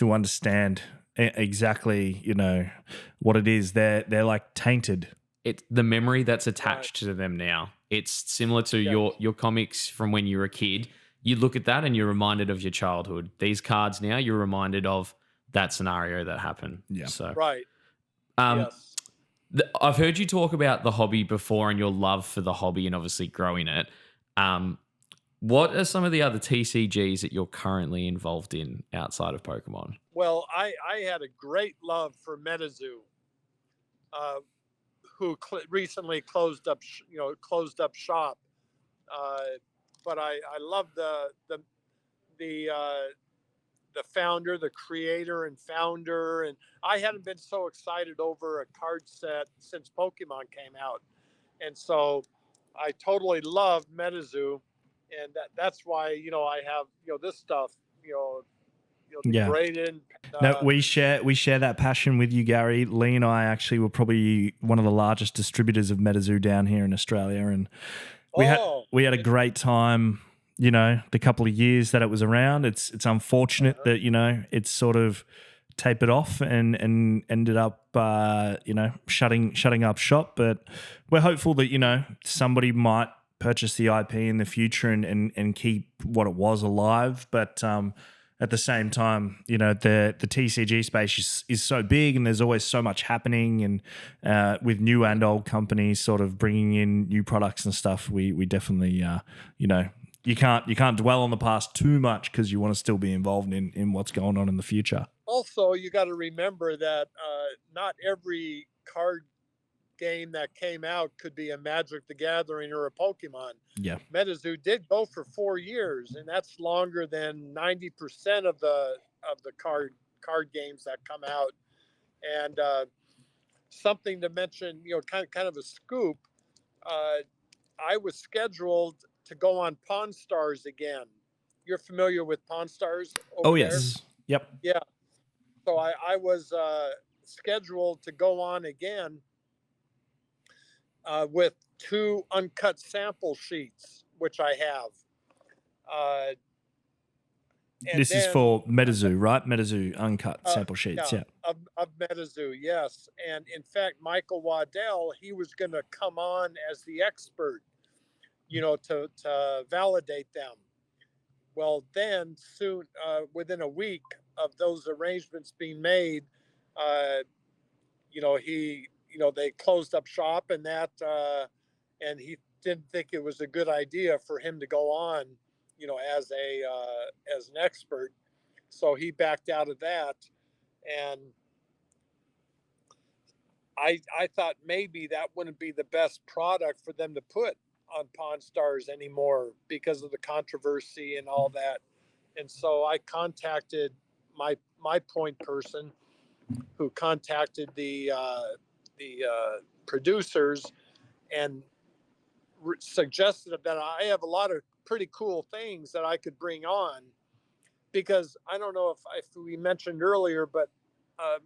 understand exactly, what it is. They're like tainted. It's the memory that's attached to them now. It's similar to your comics from when you were a kid. You look at that and you're reminded of your childhood. These cards now, you're reminded of that scenario that happened. Yeah. So right. yes. I've heard you talk about the hobby before and your love for the hobby and obviously growing it. What are some of the other TCGs that you're currently involved in outside of Pokemon? Well, I had a great love for MetaZoo, who recently closed up shop. Uh, but I love the founder, the creator and founder, and I hadn't been so excited over a card set since Pokemon came out, and so I totally love MetaZoo, and that's why I have this stuff, the Yeah. graded. No, we share that passion with you, Gary. Lee and I actually were probably one of the largest distributors of MetaZoo down here in Australia, and we had a great time. The couple of years that it was around. It's unfortunate that it's sort of tapered off and ended up shutting up shop. But we're hopeful that somebody might purchase the IP in the future and keep what it was alive. But at the same time, the TCG space is so big and there's always so much happening, and with new and old companies sort of bringing in new products and stuff, we definitely you can't dwell on the past too much because you want to still be involved in what's going on in the future. Also, you got to remember that not every card game that came out could be a Magic the Gathering or a Pokemon. Yeah. MetaZoo did go for 4 years, and that's longer than 90% of the card games that come out. And something to mention, kind of a scoop. I was scheduled to go on Pawn Stars again. You're familiar with Pawn Stars? Oh yes. There? Yep. Yeah. So I was scheduled to go on again with 2 uncut sample sheets, which I have. This is for MetaZoo, right? MetaZoo uncut sample sheets, yeah. Of MetaZoo, yes. And in fact, Michael Waddell, he was going to come on as the expert, to validate them. Well, then soon, within a week of those arrangements being made, they closed up shop, and and he didn't think it was a good idea for him to go on, as an expert. So he backed out of that, and I thought maybe that wouldn't be the best product for them to put on Pawn Stars anymore because of the controversy and all that. And so I contacted my point person, who contacted the producers and suggested that I have a lot of pretty cool things that I could bring on, because I don't know if we mentioned earlier, but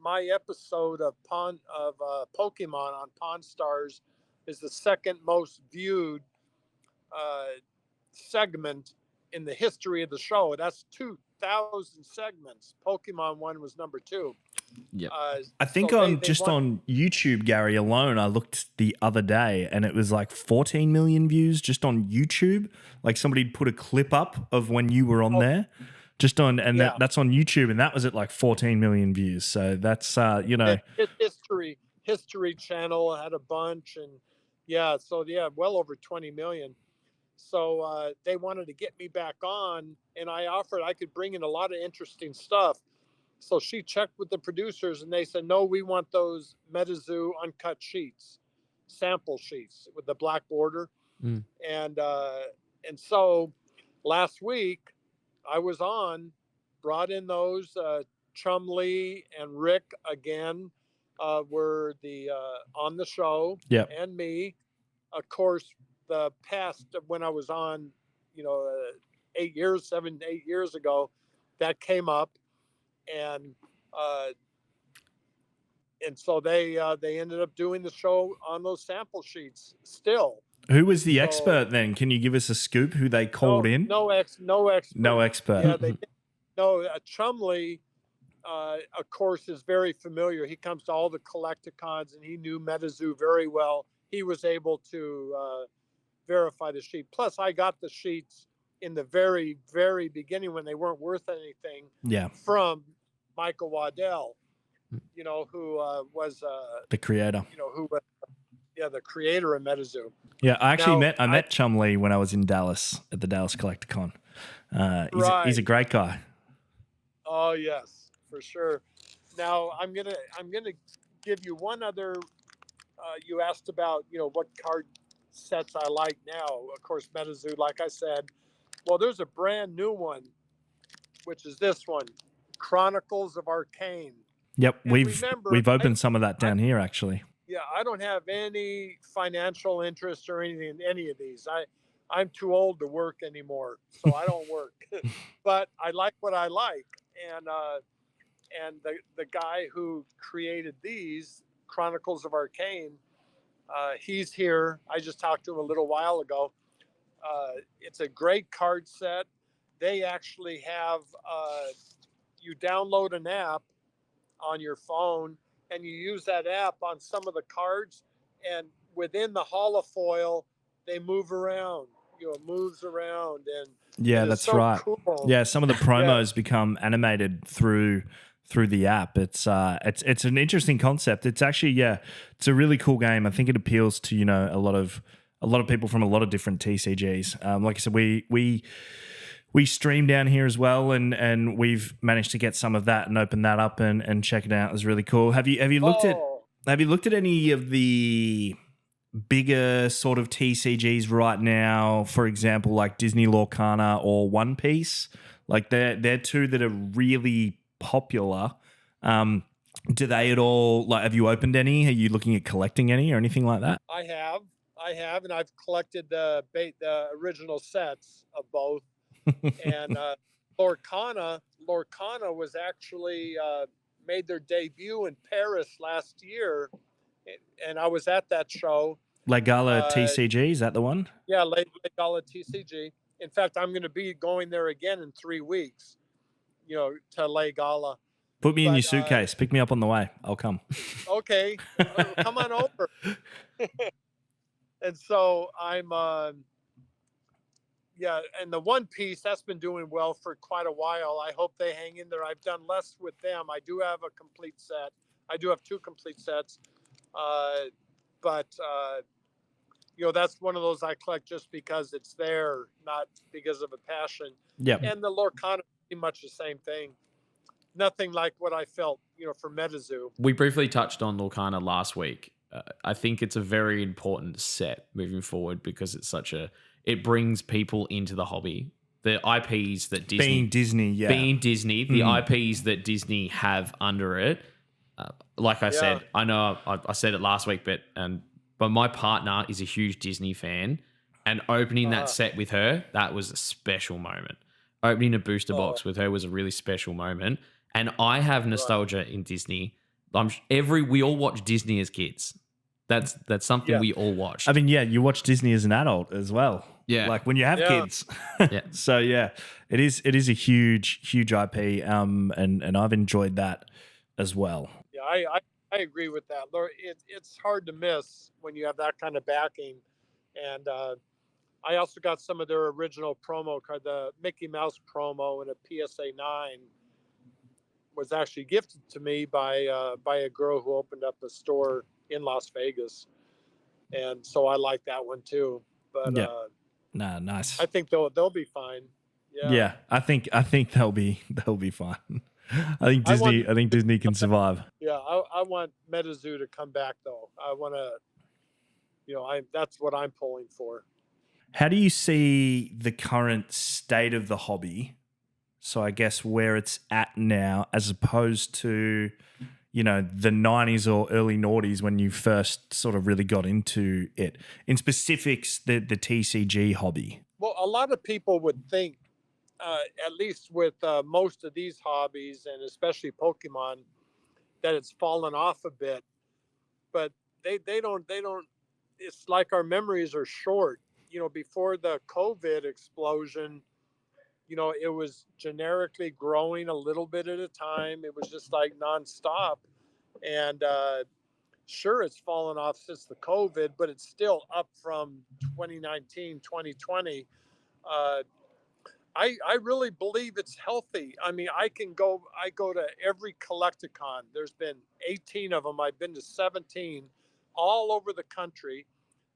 my episode of Pokemon on Pawn Stars is the second most viewed segment in the history of the show. That's 2,000 segments. Pokemon one was number 2. Yep. I think so on they just want- on YouTube, Gary, alone, I looked the other day and it was like 14 million views just on YouTube. Like somebody'd put a clip up of when you were on there, just on, and Yeah. that's on YouTube, and that was at like 14 million views. So that's History Channel had a bunch, and well over 20 million. So they wanted to get me back on, and I offered I could bring in a lot of interesting stuff. So she checked with the producers, and they said, no, we want those MetaZoo uncut sheets, sample sheets with the black border. Mm. And so last week I was brought in those. Chumley and Rick again were on the show, and me. Of course, the past when I was on, 8 years ago, that came up, and so they ended up doing the show on those sample sheets still. Who was the expert then? Can you give us a scoop? Who they called in? No expert. No expert. Yeah, they no Chumley. Of course, is very familiar. He comes to all the collecticons, and he knew MetaZoo very well. He was able to verify the sheet. Plus, I got the sheets in the very, very beginning when they weren't worth anything. Yeah. From Michael Waddell, who was the creator. The creator of MetaZoo. Yeah, I actually met Chumley when I was in Dallas at the Dallas Collecticon. He's a great guy. Oh yes, for sure. Now I'm gonna give you one other. You asked about what card sets I like now. Of course, MetaZoo, like I said. Well, there's a brand new one, which is this one, Chronicles of Arcane. Yep, And we've opened some of that down here actually. Yeah, I don't have any financial interest or anything in any of these. I'm too old to work anymore, so I don't work. But I like what I like, and the guy who created these Chronicles of Arcane, he's here. I just talked to him a little while ago. It's a great card set. They actually have you download an app on your phone, and you use that app on some of the cards, and within the holofoil, they move around. It moves around, and yeah, that's so right. Cool. Yeah, some of the promos become animated through the app. It's an interesting concept. It's actually it's a really cool game. I think it appeals to a lot of people from a lot of different TCGs. Like I said, we stream down here as well, and we've managed to get some of that and open that up and check it out. It was really cool. Have you looked at any of the bigger sort of TCGs right now? For example, like Disney Lorcana or One Piece. Like they're two that are really popular. Do they at all, like, have you opened any? Are you looking at collecting any or anything like that? I have, and I've collected the original sets of both. And Lorcana was actually made their debut in Paris last year, and I was at that show. La Gala TCG, is that the one? Yeah, La Gala TCG. In fact, I'm going to be going there again in 3 weeks, to La Gala. Put me in your suitcase. Pick me up on the way. I'll come. Okay. Come on over. And so I'm... and the One Piece, that's been doing well for quite a while. I hope they hang in there. I've done less with them. I do have a complete set. I do have 2 complete sets. But that's one of those I collect just because it's there, not because of a passion. Yeah. And the Lorcana is pretty much the same thing. Nothing like what I felt, for MetaZoo. We briefly touched on Lorcana last week. I think it's a very important set moving forward because it's it brings people into the hobby. The IPs that Disney... Being Disney, the IPs that Disney have under it. Like I said, I know I said it last week, but my partner is a huge Disney fan, and opening that set with her, that was a special moment. Opening a booster box with her was a really special moment. And I have nostalgia in Disney. We all watch Disney as kids. That's something we all watched. I mean, you watch Disney as an adult as well. Yeah, like when you have kids. Yeah. So it is a huge IP. And I've enjoyed that as well. Yeah, I agree with that. It's hard to miss when you have that kind of backing. And I also got some of their original promo card, the Mickey Mouse promo and a PSA 9 was actually gifted to me by a girl who opened up a store in Las Vegas. And so I like that one too. But Yeah. Nah, nice. I think they'll be fine. Yeah. Yeah, I think they'll be fine. I think Disney can survive. Yeah, I want MetaZoo to come back though. I want to, that's what I'm pulling for. How do you see the current state of the hobby? So I guess where it's at now, as opposed to, the 90s or early noughties when you first sort of really got into it. In specifics, the TCG hobby. Well, a lot of people would think, at least with most of these hobbies and especially Pokemon, that it's fallen off a bit. But they don't. It's like our memories are short. Before the COVID explosion, it was generically growing a little bit at a time. It was just like nonstop. And sure, it's fallen off since the COVID, but it's still up from 2019, 2020. I really believe it's healthy. I mean, I go to every Collecticon. There's been 18 of them. I've been to 17 all over the country.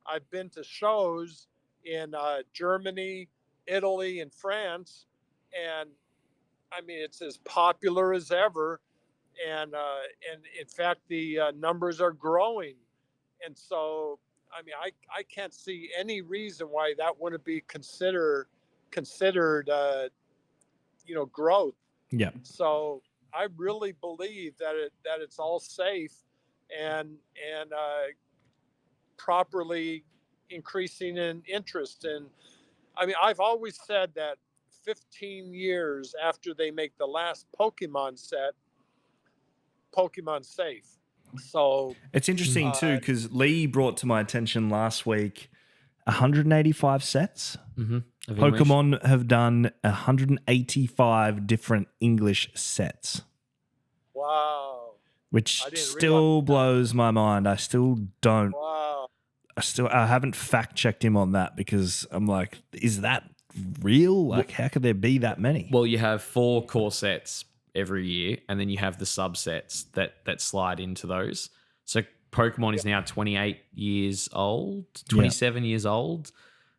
I've been to shows in Germany, Italy, and France. And I mean, it's as popular as ever. And in fact, the numbers are growing. And so, I mean, I can't see any reason why that wouldn't be considered growth. Yeah. So I really believe that it's all safe and properly increasing in interest. And I mean, I've always said that 15 years after they make the last Pokemon set, Pokemon's safe. So it's interesting too, because Lee brought to my attention last week 185 sets. Mm-hmm. Pokemon have done 185 different English sets. Wow. Which still blows my mind. I still don't. Wow. I haven't fact checked him on that because I'm like, is that real? Like, how could there be that many? Well, you have 4 core sets every year, and then you have the subsets that slide into those. So Pokemon is now 28 years old, 27 years old,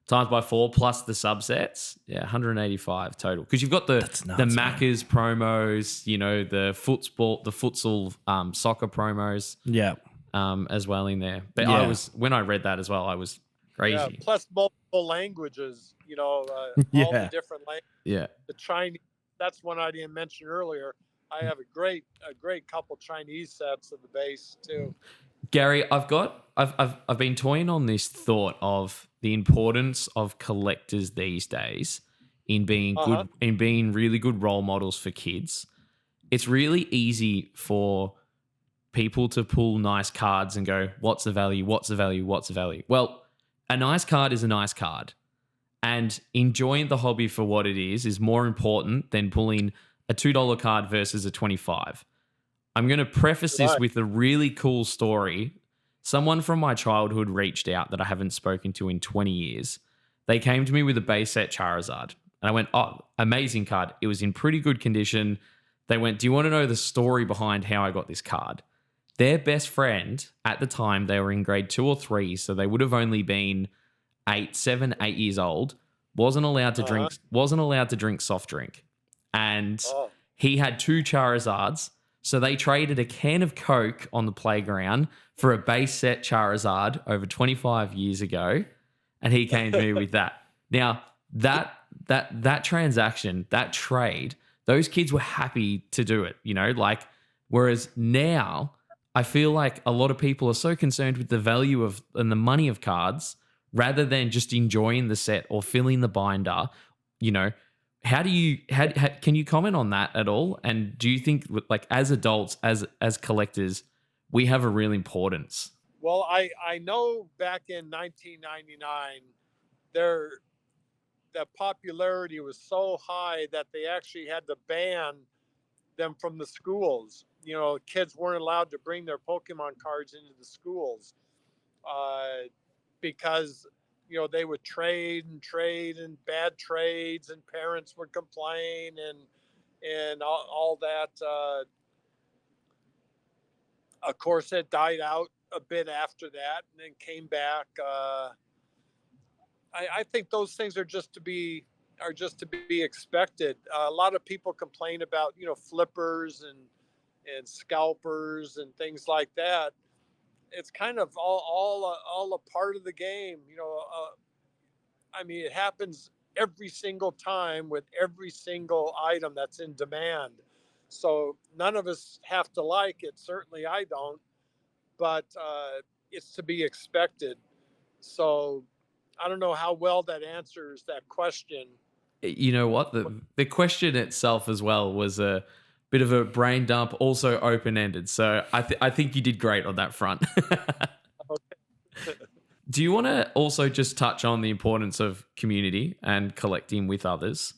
times by 4 plus the subsets. Yeah, 185 total. Because you've got the Macca's promos, the futsal soccer promos. Yeah. As well in there. But when I read that as well, I was crazy. Yeah, plus multiple languages, all the different languages. Yeah. The Chinese, that's one I didn't mention earlier. I have a great couple Chinese sets of the base too. Gary, I've been toying on this thought of the importance of collectors these days in being good, in being really good role models for kids. It's really easy for people to pull nice cards and go, what's the value? What's the value? What's the value? Well, a nice card is a nice card. And enjoying the hobby for what it is more important than pulling a $2 card versus a $25. I'm going to preface this with a really cool story. Someone from my childhood reached out that I haven't spoken to in 20 years. They came to me with a base set Charizard. And I went, oh, amazing card. It was in pretty good condition. They went, do you want to know the story behind how I got this card? Their best friend, at the time, they were in grade 2 or 3, so they would have only been 8 years old, wasn't allowed to drink soft drink. And he had 2 Charizards, so they traded a can of Coke on the playground for a base set Charizard over 25 years ago, and he came to me with that. Now, that transaction, that trade, those kids were happy to do it, whereas now I feel like a lot of people are so concerned with the value of and the money of cards rather than just enjoying the set or filling the binder. How do you can you comment on that at all? And do you think, like, as adults, as collectors, we have a real importance? Well, I know back in 1999, the popularity was so high that they actually had to ban them from the schools. Kids weren't allowed to bring their Pokemon cards into the schools because they would trade and bad trades, and parents would complain and all that. Of course, it died out a bit after that, and then came back. I think those things are just to be expected. A lot of people complain about flippers and scalpers and things like that. It's kind of all a part of the game. I mean, it happens every single time with every single item that's in demand. So none of us have to like it. Certainly, I don't. But it's to be expected. So I don't know how well that answers that question. You know what? The question itself as well was a bit of a brain dump, also open ended. So I think you did great on that front. Do you want to also just touch on the importance of community and collecting with others?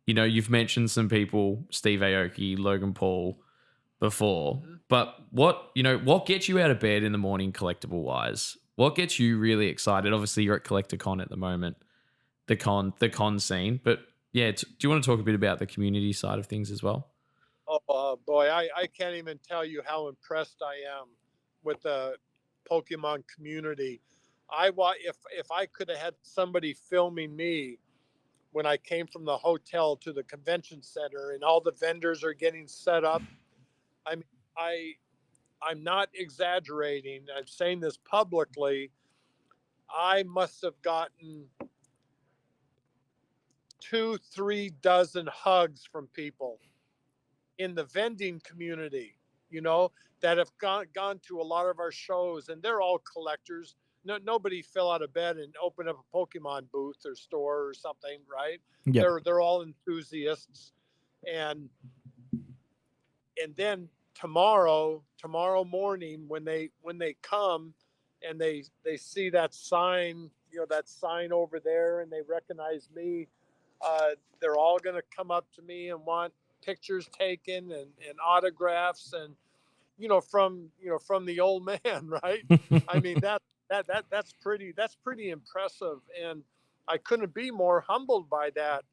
You've mentioned some people, Steve Aoki, Logan Paul, before, but what gets you out of bed in the morning, collectible wise? What gets you really excited? Obviously, you're at CollectorCon at the moment, the con scene, but yeah, do you want to talk a bit about the community side of things as well? Oh boy, I can't even tell you how impressed I am with the Pokemon community. If I could have had somebody filming me when I came from the hotel to the convention center and all the vendors are getting set up. I mean, I'm not exaggerating. I'm saying this publicly. I must have gotten 2-3 dozen hugs from people in the vending community, that have gone to a lot of our shows, and they're all collectors. No, nobody fell out of bed and opened up a Pokemon booth or store or something, right? Yep. They're all enthusiasts, and then tomorrow morning when they come and they see that sign, that sign over there, and they recognize me, they're all going to come up to me and want pictures taken and autographs, and from the old man, right? I mean, that's pretty impressive, and I couldn't be more humbled by that.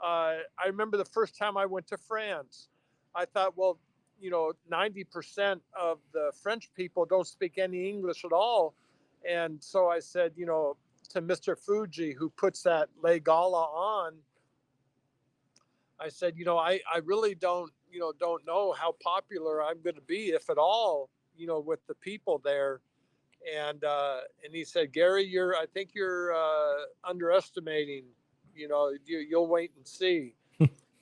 I remember the first time I went to France. I thought, well, 90% of the French people don't speak any English at all, and so I said, to Mr. Fuji, who puts that Le Gala on, I said, I really don't know how popular I'm going to be, if at all, with the people there. And he said, Gary, I think you're underestimating. You'll wait and see.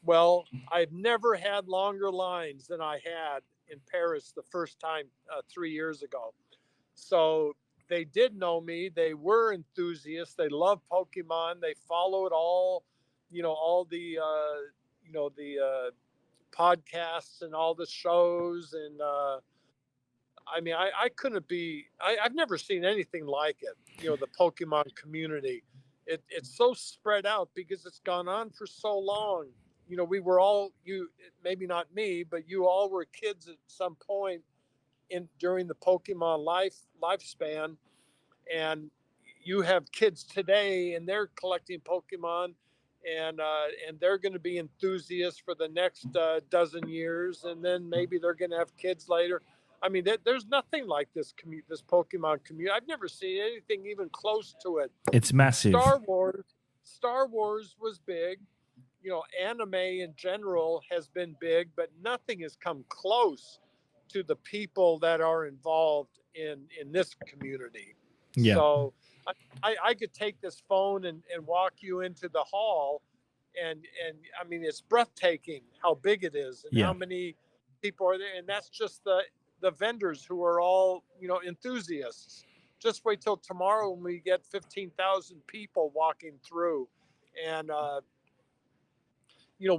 Well, I've never had longer lines than I had in Paris the first time 3 years ago. So they did know me. They were enthusiasts. They love Pokemon. They followed all the podcasts and all the shows. And I mean, I couldn't be, I've never seen anything like it, the Pokemon community. It's so spread out because it's gone on for so long. We were all, maybe not me, but you all were kids at some point during the Pokemon lifespan. And you have kids today and they're collecting Pokemon, and they're going to be enthusiasts for the next dozen years, and then maybe they're going to have kids later. I mean, there's nothing like this Pokemon community. I've never seen anything even close to it. It's massive. Star Wars was big. Anime in general has been big, but nothing has come close to the people that are involved in this community. Yeah. So I could take this phone and walk you into the hall, and I mean, it's breathtaking how big it is and how many people are there. And that's just the vendors who are all, enthusiasts. Just wait till tomorrow when we get 15,000 people walking through and,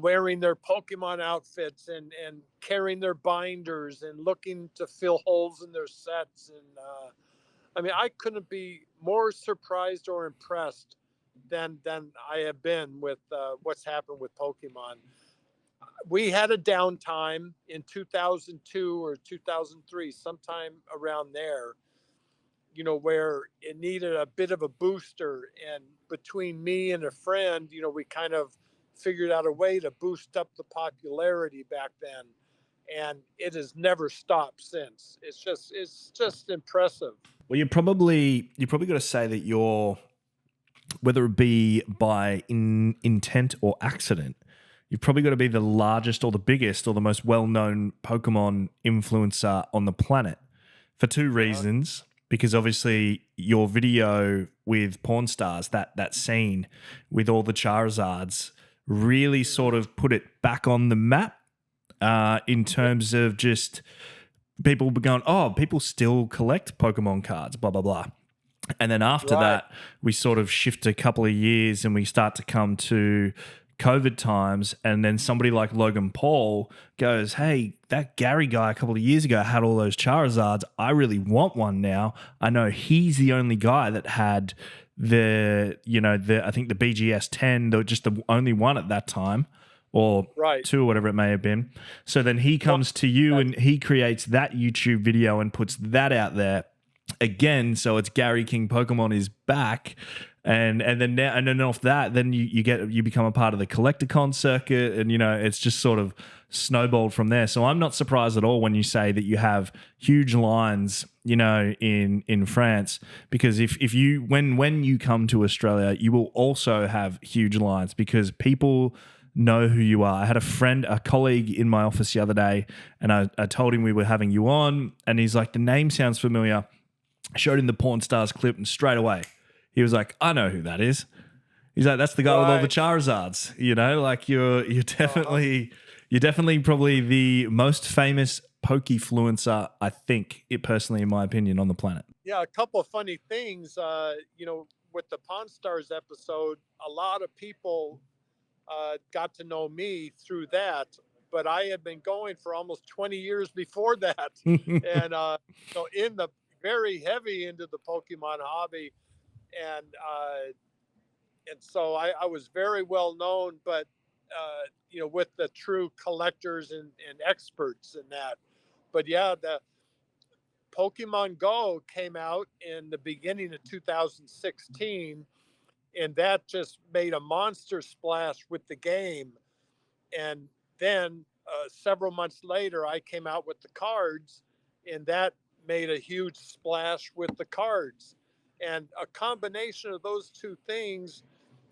wearing their Pokemon outfits and carrying their binders and looking to fill holes in their sets. And, I mean, I couldn't be more surprised or impressed than I have been with what's happened with Pokemon. we had a downtime in 2002 or 2003, sometime around there, where it needed a bit of a booster. And between me and a friend, we kind of figured out a way to boost up the popularity back then. And it has never stopped since. It's just impressive. Well, you probably got to say that you're, whether it be by intent or accident, you've probably got to be the largest or the biggest or the most well-known Pokemon influencer on the planet for two reasons. Because obviously your video with Pawn Stars, that scene with all the Charizards, really sort of put it back on the map in terms of just people were going, oh, people still collect Pokemon cards, blah, blah, blah. And then after that, we sort of shift a couple of years and we start to come to COVID times. And then somebody like Logan Paul goes, hey, that Gary guy a couple of years ago had all those Charizards. I really want one now. I know he's the only guy that had I think the BGS 10, just the only one at that time, or two, or whatever it may have been. So then he comes to you and he creates that YouTube video and puts that out there again. So it's Gary King Pokemon is back. And then off that, then you become a part of the Collecticon circuit, and it's just sort of snowballed from there. So I'm not surprised at all when you say that you have huge lines, in France, because if you when you come to Australia, you will also have huge lines because people know who you are. I had a colleague in my office the other day, and I told him we were having you on, and he's like, the name sounds familiar. I showed him the Pawn Stars clip, and straight away he was like, I know who that is. He's like, that's the guy with all the Charizards. Like you're definitely probably the most famous Pokefluencer, I think, personally, in my opinion, on the planet. Yeah, a couple of funny things. With the Pawn Stars episode, a lot of people got to know me through that, but I had been going for almost 20 years before that, and so in the very heavy into the Pokemon hobby, and so I was very well known, but with the true collectors and experts in that. But yeah, the Pokemon Go came out in the beginning of 2016, and that just made a monster splash with the game. And then several months later, I came out with the cards, and that made a huge splash with the cards. And a combination of those two things,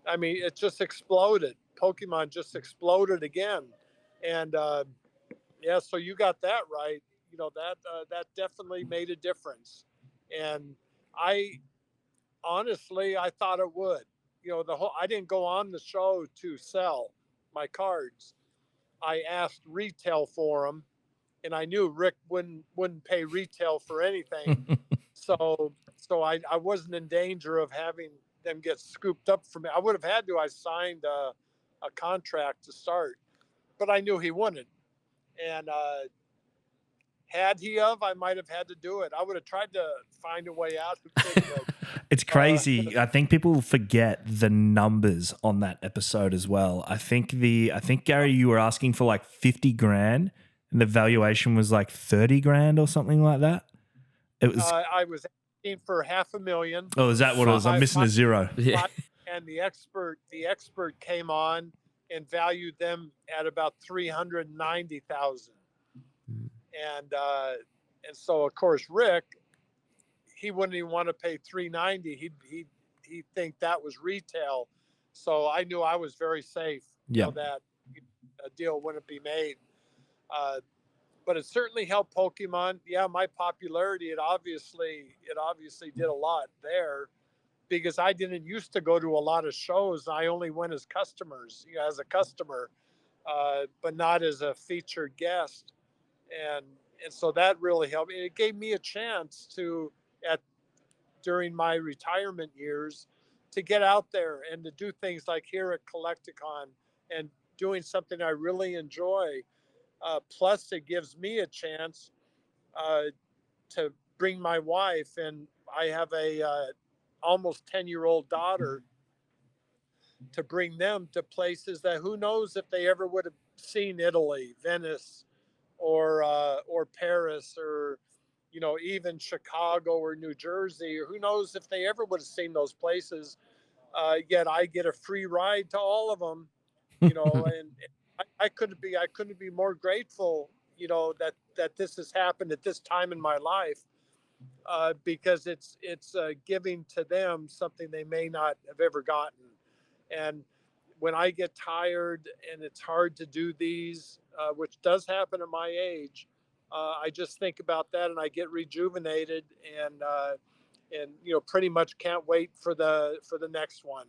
I mean, it just exploded. Pokemon just exploded again. And yeah, so you got that right. That definitely made a difference. And I honestly, I thought it would. I didn't go on the show to sell my cards. I asked retail for them, and I knew Rick wouldn't pay retail for anything. So I wasn't in danger of having them get scooped up for me. I would have had to. I signed a contract to start, but I knew he wouldn't. And had he I might have had to do it. I would have tried to find a way out. It's crazy. I think people forget the numbers on that episode as well. I think Gary, you were asking for like 50 grand, and the valuation was like 30 grand or something like that. It was. I was asking for $500,000. Oh, is that what it was? I'm missing a zero. Yeah. And the expert came on and valued them at about 390,000. And so of course Rick, he wouldn't even want to pay 390. He'd think that was retail. So I knew I was very safe. That a deal wouldn't be made. But it certainly helped Pokemon. Yeah, my popularity, it obviously did a lot there, because I didn't used to go to a lot of shows. I only went as as a customer, but not as a featured guest. And so that really helped. It gave me a chance during my retirement years to get out there and to do things like here at Collecticon and doing something I really enjoy. Plus, it gives me a chance to bring my wife, and I have a almost 10-year-old daughter, to bring them to places that who knows if they ever would have seen Italy, Venice, or Paris, or even Chicago or New Jersey, or who knows if they ever would have seen those places. Yet I get a free ride to all of them, and I couldn't be more grateful, that this has happened at this time in my life, because it's giving to them something they may not have ever gotten. And when I get tired and it's hard to do these, which does happen at my age, I just think about that and I get rejuvenated, and pretty much can't wait for the next one.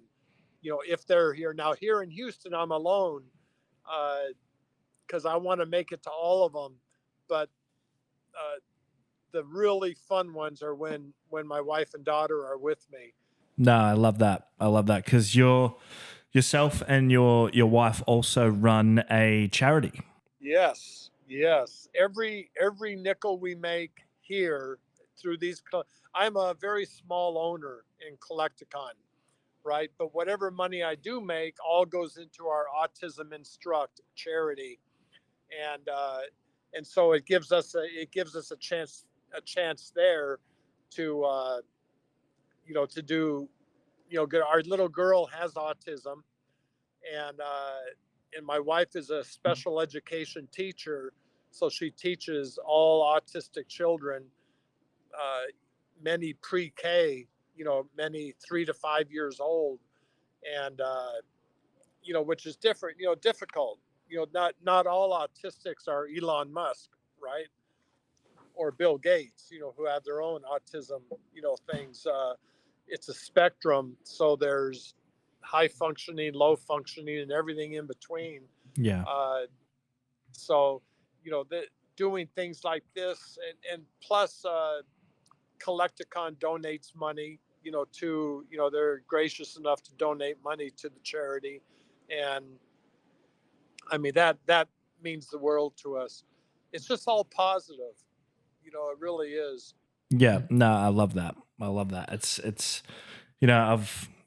If they're here now, here in Houston, I'm alone, because I want to make it to all of them. But uh, the really fun ones are when my wife and daughter are with me. No, I love that. I love that because yourself and your wife also run a charity. Yes, yes. Every nickel we make here through these, I'm a very small owner in Collecticon, right? But whatever money I do make, all goes into our Autism Instruct charity, and so it gives us a chance there to to do good. Our little girl has autism, and my wife is a special education teacher, so she teaches all autistic children, uh, many pre-K, many 3 to 5 years old, and which is different, difficult. Not all autistics are Elon Musk, right, or Bill Gates, who have their own autism, things. It's a spectrum, so there's high functioning, low functioning, and everything in between. Yeah. Uh, so, doing things like this, and plus, Collecticon donates money, they're gracious enough to donate money to the charity. And I mean, that means the world to us. It's just all positive, it really is. Yeah, no, I love that. I love that. It's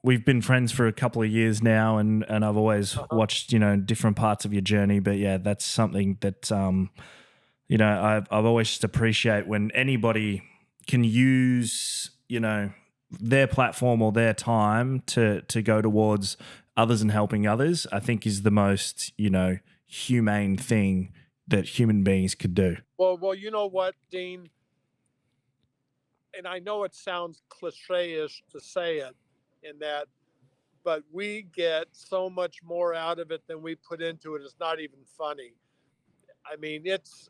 we've been friends for a couple of years now, and I've always Uh-huh. watched different parts of your journey. But yeah, that's something that I've always just appreciate when anybody can use their platform or their time to go towards others and helping others. I think is the most humane thing that human beings could do. Well, you know what, Dean? And I know it sounds cliche-ish to say it, in that, but we get so much more out of it than we put into it. It's not even funny. I mean, it's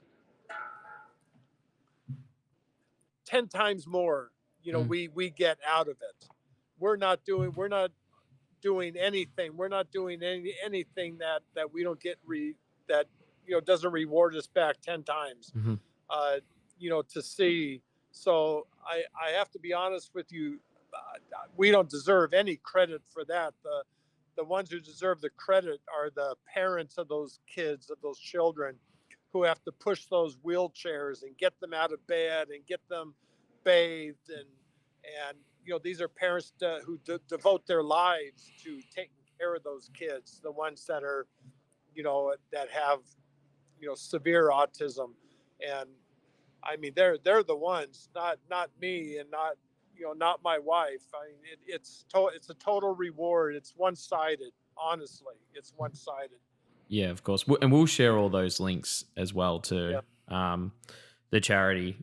10 times more, we get out of it. We're not doing anything. We're not doing anything that we don't get that doesn't reward us back 10 times. Mm-hmm. To see. So I have to be honest with you. We don't deserve any credit for that. The ones who deserve the credit are the parents of those kids, of those children, who have to push those wheelchairs and get them out of bed and get them bathed, and these are parents who devote their lives to taking care of those kids, the ones that are that have severe autism. And I mean, they're the ones, not me, and not my wife. I mean, it's a total reward. It's one sided. Honestly, it's one sided. Yeah, of course. And we'll share all those links as well to Yeah, the charity.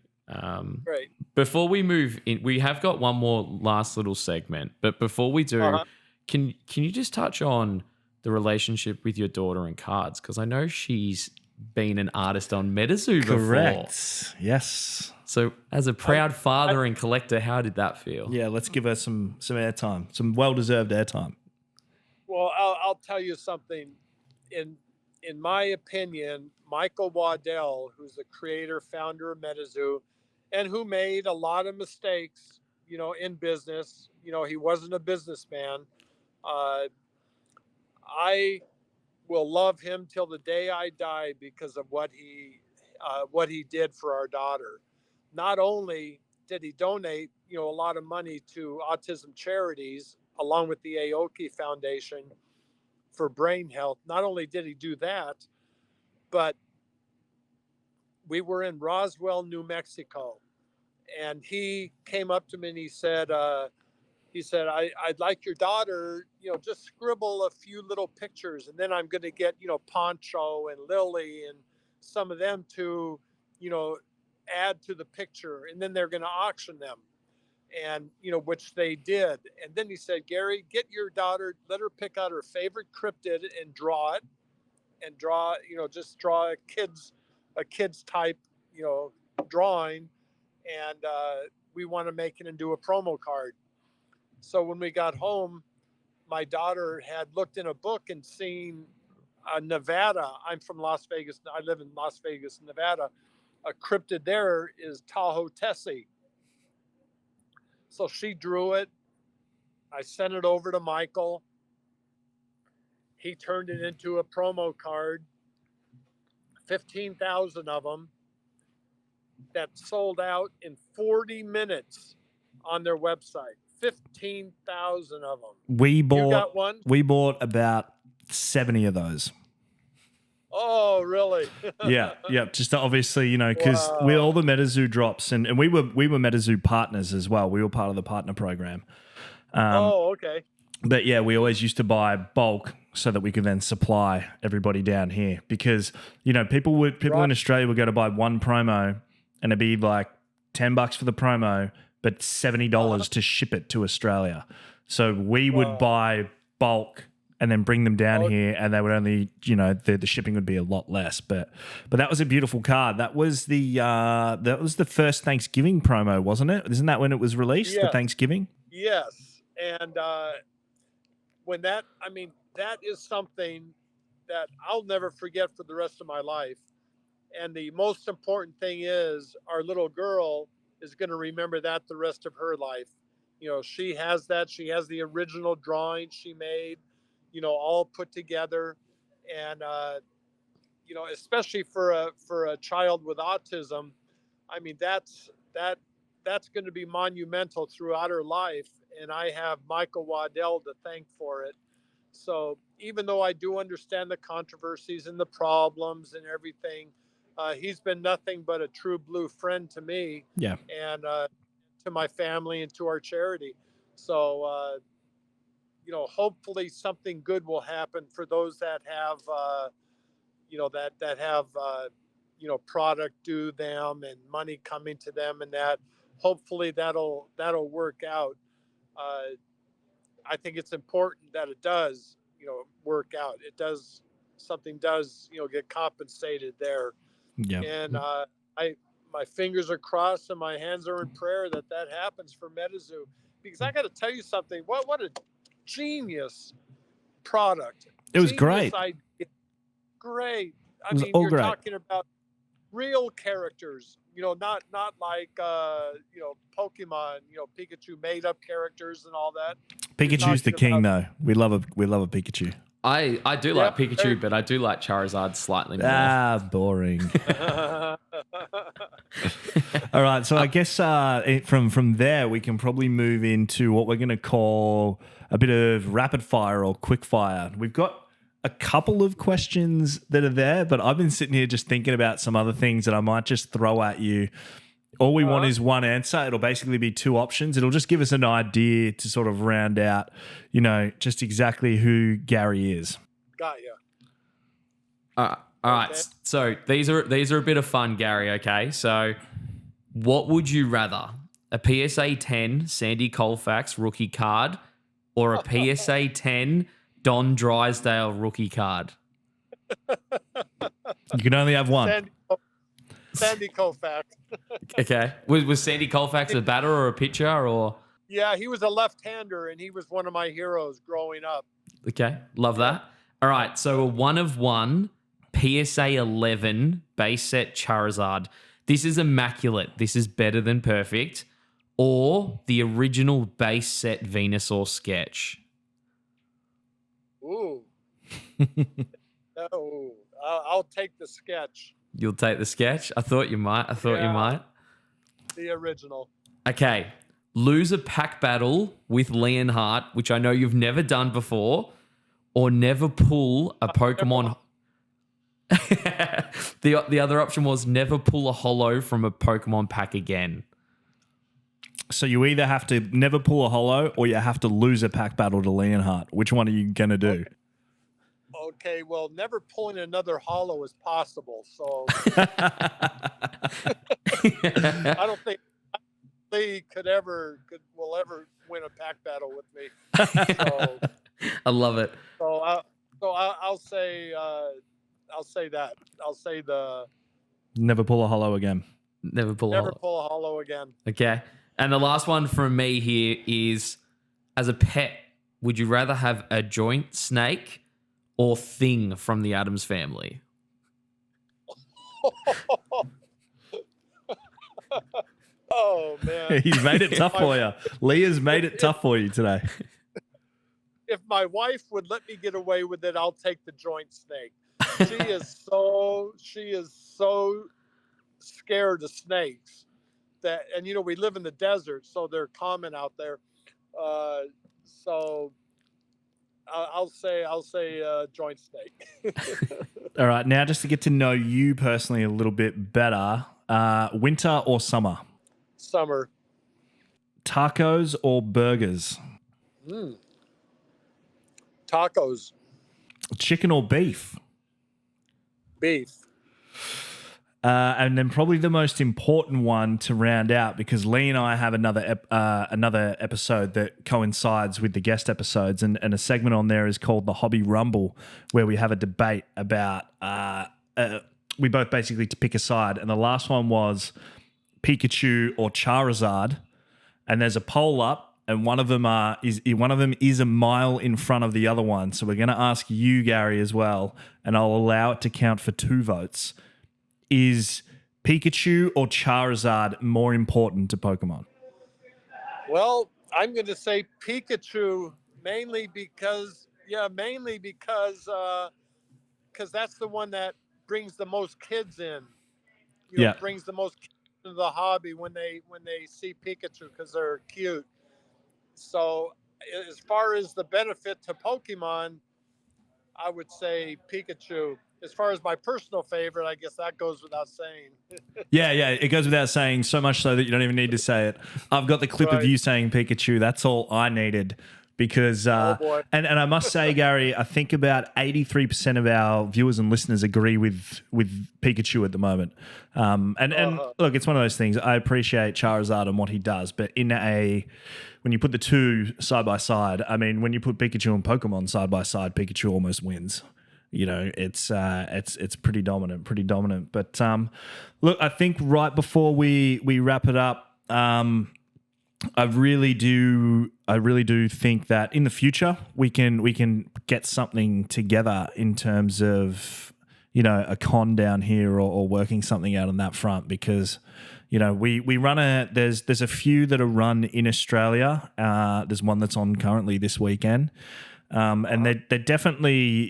great. Before we move in, we have got one more last little segment. But before we do, Uh-huh. can you just touch on the relationship with your daughter and cards? Because I know she's been an artist on MetaZoo before. Correct. Yes. So as a proud father and collector, how did that feel? Yeah, let's give her some airtime, some well-deserved airtime. Well, I'll tell you something. In my opinion, Michael Waddell, who's the creator, founder of MetaZoo, and who made a lot of mistakes, in business. He wasn't a businessman. Uh, I will love him till the day I die because of what he did for our daughter. Not only did he donate, a lot of money to autism charities, along with the Aoki Foundation for brain health. Not only did he do that, but we were in Roswell, New Mexico, and he came up to me and he said, I'd like your daughter, just scribble a few little pictures, and then I'm going to get, Poncho and Lily and some of them to, add to the picture, and then they're going to auction them. And, which they did. And then he said, Gary, get your daughter, let her pick out her favorite cryptid and draw it, and just draw a kid's type, drawing. And we want to make it into a promo card. So when we got home, my daughter had looked in a book and seen Nevada. I'm from Las Vegas. I live in Las Vegas, Nevada. A cryptid there is Tahoe Tessie. So she drew it. I sent it over to Michael. He turned it into a promo card, 15,000 of them, that sold out in 40 minutes on their website. 15,000 of them. We You got one? We bought about 70 of those. Oh, really? Yeah. Just to obviously, because with all the MetaZoo drops, and we were MetaZoo partners as well. We were part of the partner program. Okay. But yeah, we always used to buy bulk so that we could then supply everybody down here, because people in Australia would go to buy one promo and it'd be like $10 for the promo, but $70 to ship it to Australia. So we would buy bulk and then bring them down here, and they would only, the shipping would be a lot less. But that was a beautiful card. That was the first Thanksgiving promo, wasn't it? Isn't that when it was released, the Thanksgiving? Yes. And that is something that I'll never forget for the rest of my life. And the most important thing is our little girl is going to remember that the rest of her life. She has that. She has the original drawing she made, all put together. And, especially for a child with autism, that's going to be monumental throughout her life. And I have Michael Waddell to thank for it. So even though I do understand the controversies and the problems and everything, he's been nothing but a true blue friend to me. Yeah. And to my family and to our charity. So, hopefully something good will happen for those that have, that have, product due them and money coming to them, and that hopefully that'll work out. I think it's important that it does, work out. Something does, get compensated there. Yeah. And my fingers are crossed and my hands are in prayer that happens for MetaZoo, because I got to tell you something. What a genius product! It was great. Great. You're great. Talking about real characters. Not like Pokemon. Pikachu made up characters and all that. Pikachu's the king, though. We love a Pikachu. I do like Pikachu, but I do like Charizard slightly more. Boring. All right, so I guess from there we can probably move into what we're going to call a bit of rapid fire or quick fire. We've got a couple of questions that are there, but I've been sitting here just thinking about some other things that I might just throw at you. All we want is one answer. It'll basically be two options. It'll just give us an idea to sort of round out, just exactly who Gary is. Got you. All right. So these are a bit of fun, Gary. Okay. So, what would you rather? A PSA 10 Sandy Koufax rookie card, or a PSA 10 Don Drysdale rookie card? You can only have one. Sandy Koufax. Okay. Was Sandy Koufax a batter or a pitcher, or? Yeah, he was a left-hander, and he was one of my heroes growing up. Okay. Love that. All right. So a 1/1 PSA 11 base set Charizard. This is immaculate. This is better than perfect. Or the original base set Venusaur sketch. Ooh. No, I'll take the sketch. You'll take the sketch? I thought you might. The original. Okay. lose a pack battle with Leonhardt, which I know you've never done before, or never pull a Pokemon. The other option was never pull a holo from a Pokemon pack again. So you either have to never pull a holo or you have to lose a pack battle to Leonhardt. Which one are you going to do? Okay, well, never pulling another holo is possible. So I don't think Lee will ever win a pack battle with me. So, I love it. So I'll say that. I'll say the Never pull a holo again. Never pull a holo again. Okay. And the last one from me here is, as a pet, would you rather have a joint snake or Thing from the Addams Family? Oh, man. He's made it tough for you. Leah's made it tough for you today. If my wife would let me get away with it, I'll take the joint snake. She is so scared of snakes and we live in the desert, so they're common out there. So I'll say joint snake. All right, now just to get to know you personally a little bit better, winter or summer? Summer. Tacos or burgers? Tacos. Chicken or beef? Beef. And then probably the most important one to round out, because Lee and I have another episode that coincides with the guest episodes, and a segment on there is called the Hobby Rumble, where we have a debate about we both basically to pick a side, and the last one was Pikachu or Charizard, and there's a poll up, and one of them is a mile in front of the other one. So we're going to ask you, Gary, as well, and I'll allow it to count for 2 votes. Is Pikachu or Charizard more important to Pokemon? Well, I'm going to say Pikachu, mainly because that's the one that brings the most kids in. Brings the most kids into the hobby when they see Pikachu, because they're cute. So as far as the benefit to Pokemon, I would say Pikachu. As far as my personal favorite, I guess that goes without saying. Yeah, it goes without saying, so much so that you don't even need to say it. I've got the clip of you saying Pikachu. That's all I needed, because and I must say, Gary, I think about 83% of our viewers and listeners agree with Pikachu at the moment. And look, it's one of those things. I appreciate Charizard and what he does, but when you put the two side by side, I mean, when you put Pikachu and Pokemon side by side, Pikachu almost wins. It's pretty dominant. But look, I think right before we wrap it up, I really do think that in the future we can get something together in terms of a con down here or working something out on that front, because we run there's a few that are run in Australia. There's one that's on currently this weekend, and they're definitely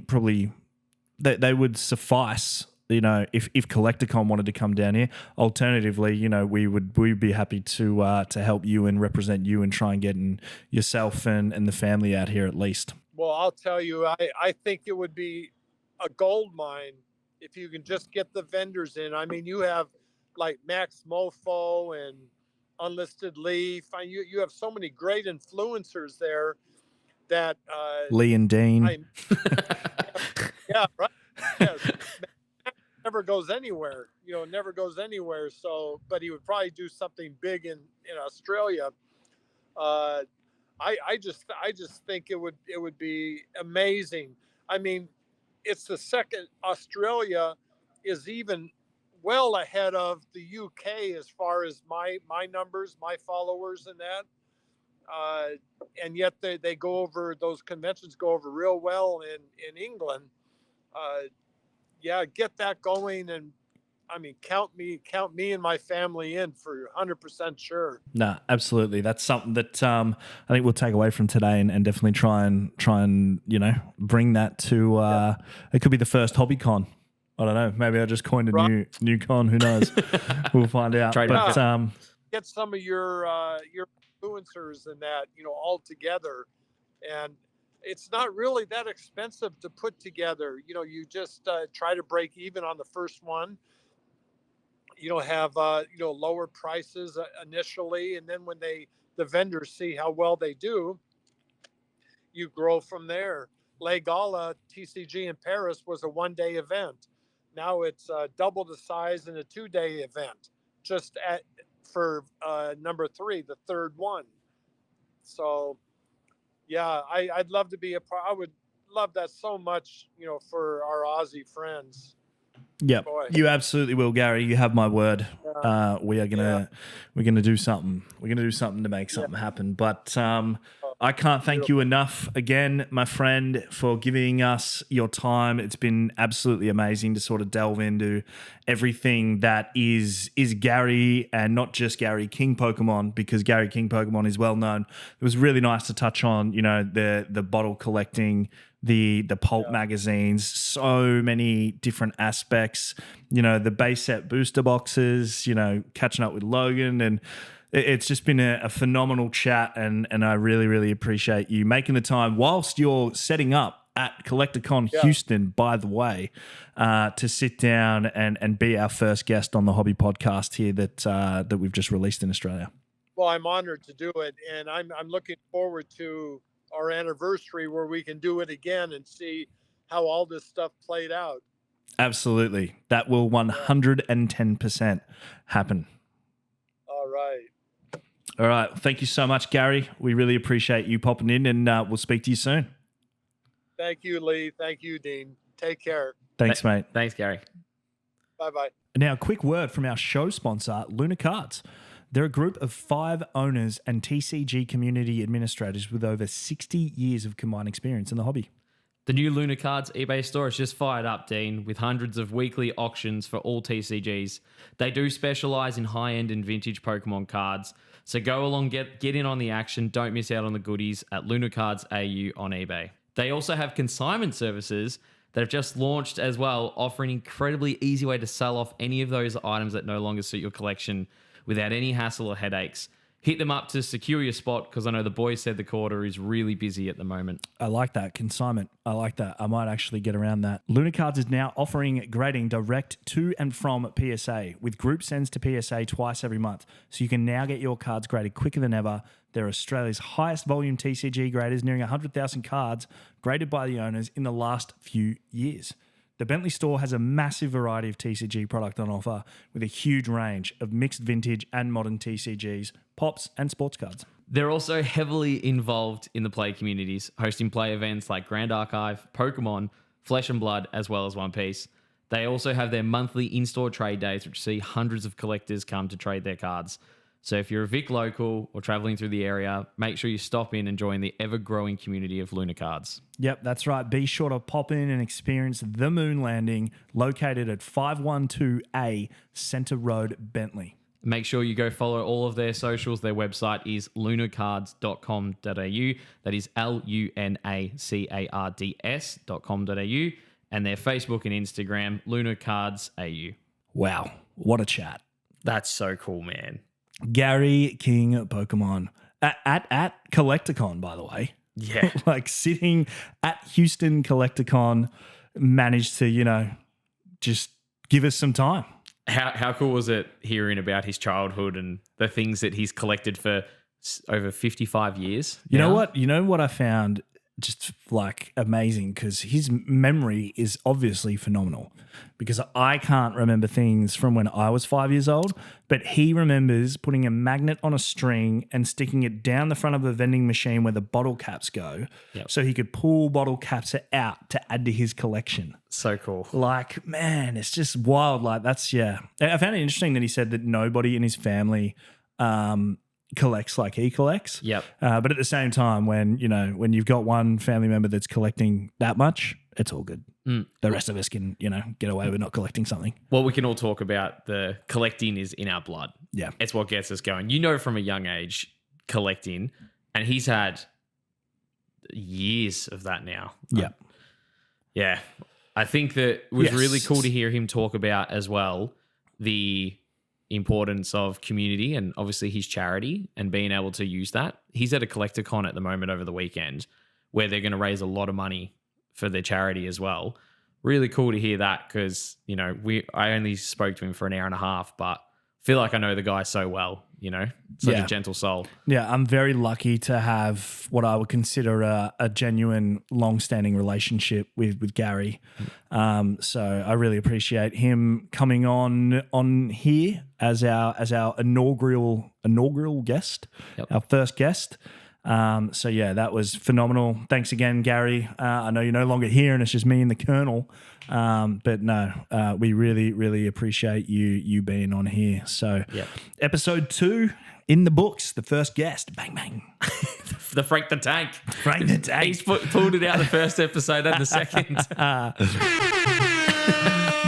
probably they would suffice, if Collecticon wanted to come down here. Alternatively, we'd be happy to help you and represent you and try and get yourself and the family out here at least. Well, I'll tell you, I think it would be a gold mine if you can just get the vendors in. I mean, you have like Max Mofo and Unlisted Leaf. You have so many great influencers there that Lee and Dean. Yeah, right. Yes. Never goes anywhere. So, but he would probably do something big in Australia. I just think it would be amazing. I mean, it's the second. Australia is even well ahead of the UK as far as my numbers, my followers, and that. And yet they go over, those conventions go over real well in England. Get that going, and I mean, count me and my family in for 100% sure. No, absolutely. That's something that I think we'll take away from today, and definitely try and bring that to. It could be the first hobby con. I don't know. Maybe I just coined a new con. Who knows? We'll find out. get some of your influencers and that, all together, and it's not really that expensive to put together. You just try to break even on the first one. Have lower prices initially, and then when the vendors see how well they do, you grow from there. Le Gala TCG in Paris was a 1-day event. Now it's double the size and a 2-day event, just for number 3, the third one. So, yeah, I'd love to be a part. I would love that so much, for our Aussie friends. Yep, Boy. you absolutely will, Gary. You have my word. We're gonna do something. We're gonna do something to make something happen. But I can't thank you enough again, my friend, for giving us your time. It's been absolutely amazing to sort of delve into everything that is Gary, and not just Gary King Pokemon, because Gary King Pokemon is well known. It was really nice to touch on, the bottle collecting, the pulp magazines, so many different aspects, the base set booster boxes, catching up with Logan, and it's just been a phenomenal chat, and I really, really appreciate you making the time whilst you're setting up at CollectorCon Houston, by the way, to sit down and be our first guest on the Hobby Podcast here that we've just released in Australia. Well, I'm honored to do it, and I'm looking forward to our anniversary where we can do it again and see how all this stuff played out. Absolutely. That will 110% happen. All right. All right. Thank you so much, Gary. We really appreciate you popping in, and we'll speak to you soon. Thank you, Lee. Thank you, Dean. Take care. Thanks, mate. Thanks, Gary. Bye-bye. Now, a quick word from our show sponsor, Lunar Cards. They're a group of 5 owners and TCG community administrators with over 60 years of combined experience in the hobby. The new Lunar Cards eBay store is just fired up, Dean, with hundreds of weekly auctions for all TCGs. They do specialize in high-end and vintage Pokemon cards, so go along, get in on the action. Don't miss out on the goodies at Lunar Cards AU on eBay. They also have consignment services that have just launched as well, offering an incredibly easy way to sell off any of those items that no longer suit your collection without any hassle or headaches. Hit them up to secure your spot, because I know the boys said the quarter is really busy at the moment. I like that. Consignment. I like that. I might actually get around that. Lunar Cards is now offering grading direct to and from PSA, with group sends to PSA twice every month. So you can now get your cards graded quicker than ever. They're Australia's highest volume TCG graders, nearing 100,000 cards graded by the owners in the last few years. The Bentley store has a massive variety of TCG product on offer, with a huge range of mixed vintage and modern TCGs, pops, and sports cards. They're also heavily involved in the play communities, hosting play events like Grand Archive, Pokemon, Flesh and Blood, as well as One Piece. They also have their monthly in-store trade days, which see hundreds of collectors come to trade their cards. So if you're a Vic local or traveling through the area, make sure you stop in and join the ever-growing community of Lunar Cards. Yep, that's right. Be sure to pop in and experience the moon landing, located at 512A Centre Road, Bentley. Make sure you go follow all of their socials. Their website is lunarcards.com.au. That is LUNACARDS.com.au. And their Facebook and Instagram, Lunar Cards AU. Wow, what a chat. That's so cool, man. Gary King Pokemon at CollectorCon, by the way. Yeah. Like sitting at Houston CollectorCon, managed to, just give us some time. How cool was it hearing about his childhood and the things that he's collected for over 55 years? You know what? You know what I found just like amazing, because his memory is obviously phenomenal, because I can't remember things from when I was 5 years old, but he remembers putting a magnet on a string and sticking it down the front of a vending machine where the bottle caps go, so he could pull bottle caps out to add to his collection. So cool. Like, man, it's just wild. Like, that's, I found it interesting that he said that nobody in his family collects like he collects. Yep. But at the same time, when you've got one family member that's collecting that much, it's all good. The rest of us can, get away with not collecting something. Well, we can all talk about the collecting is in our blood. Yeah. It's what gets us going. From a young age collecting, and he's had years of that now. Yeah. Yeah. I think that it was really cool to hear him talk about as well the importance of community and obviously his charity and being able to use that. He's at a collector con at the moment over the weekend where they're going to raise a lot of money for their charity as well. Really cool to hear that because, you know, I only spoke to him for an hour and a half, but feel like I know the guy so well, you know, such a gentle soul. Yeah, I'm very lucky to have what I would consider a genuine, long-standing relationship with Gary. So I really appreciate him coming on here as our inaugural guest, our first guest. So yeah, that was phenomenal. Thanks again, Gary. I know you're no longer here and it's just me and the Colonel. But no, we really, really appreciate you being on here. So episode 2 in the books, the first guest, bang, bang. The Frank the Tank. Frank the Tank. He's pulled it out the first episode and the second.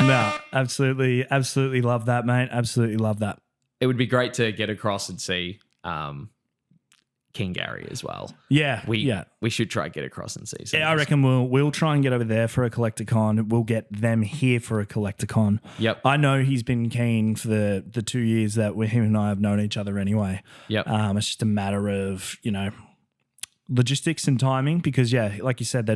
No, absolutely, absolutely love that, mate. Absolutely love that. It would be great to get across and see, King Gary as well. Yeah, we should try to get across and see. Yeah, I reckon we'll try and get over there for a Collecticon. We'll get them here for a Collecticon. Yep. I know he's been keen for the 2 years that him and I have known each other anyway. Yep. It's just a matter of, you know, logistics and timing because like you said, they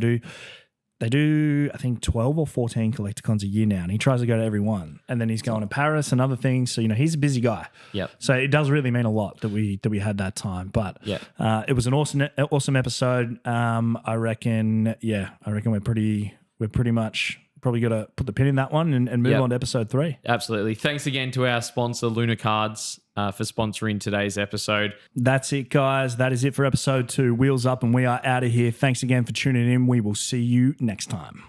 do I think 12 or 14 Collecticons a year now, and he tries to go to every one. And then he's going to Paris and other things. So, you know, he's a busy guy. Yep. So it does really mean a lot that we had that time. But it was an awesome episode. I reckon we're pretty much probably got to put the pin in that one and move on to episode 3. Absolutely. Thanks again to our sponsor, Lunar Cards, for sponsoring today's episode. That's it, guys. That is it for episode 2. Wheels up, and we are out of here. Thanks again for tuning in. We will see you next time.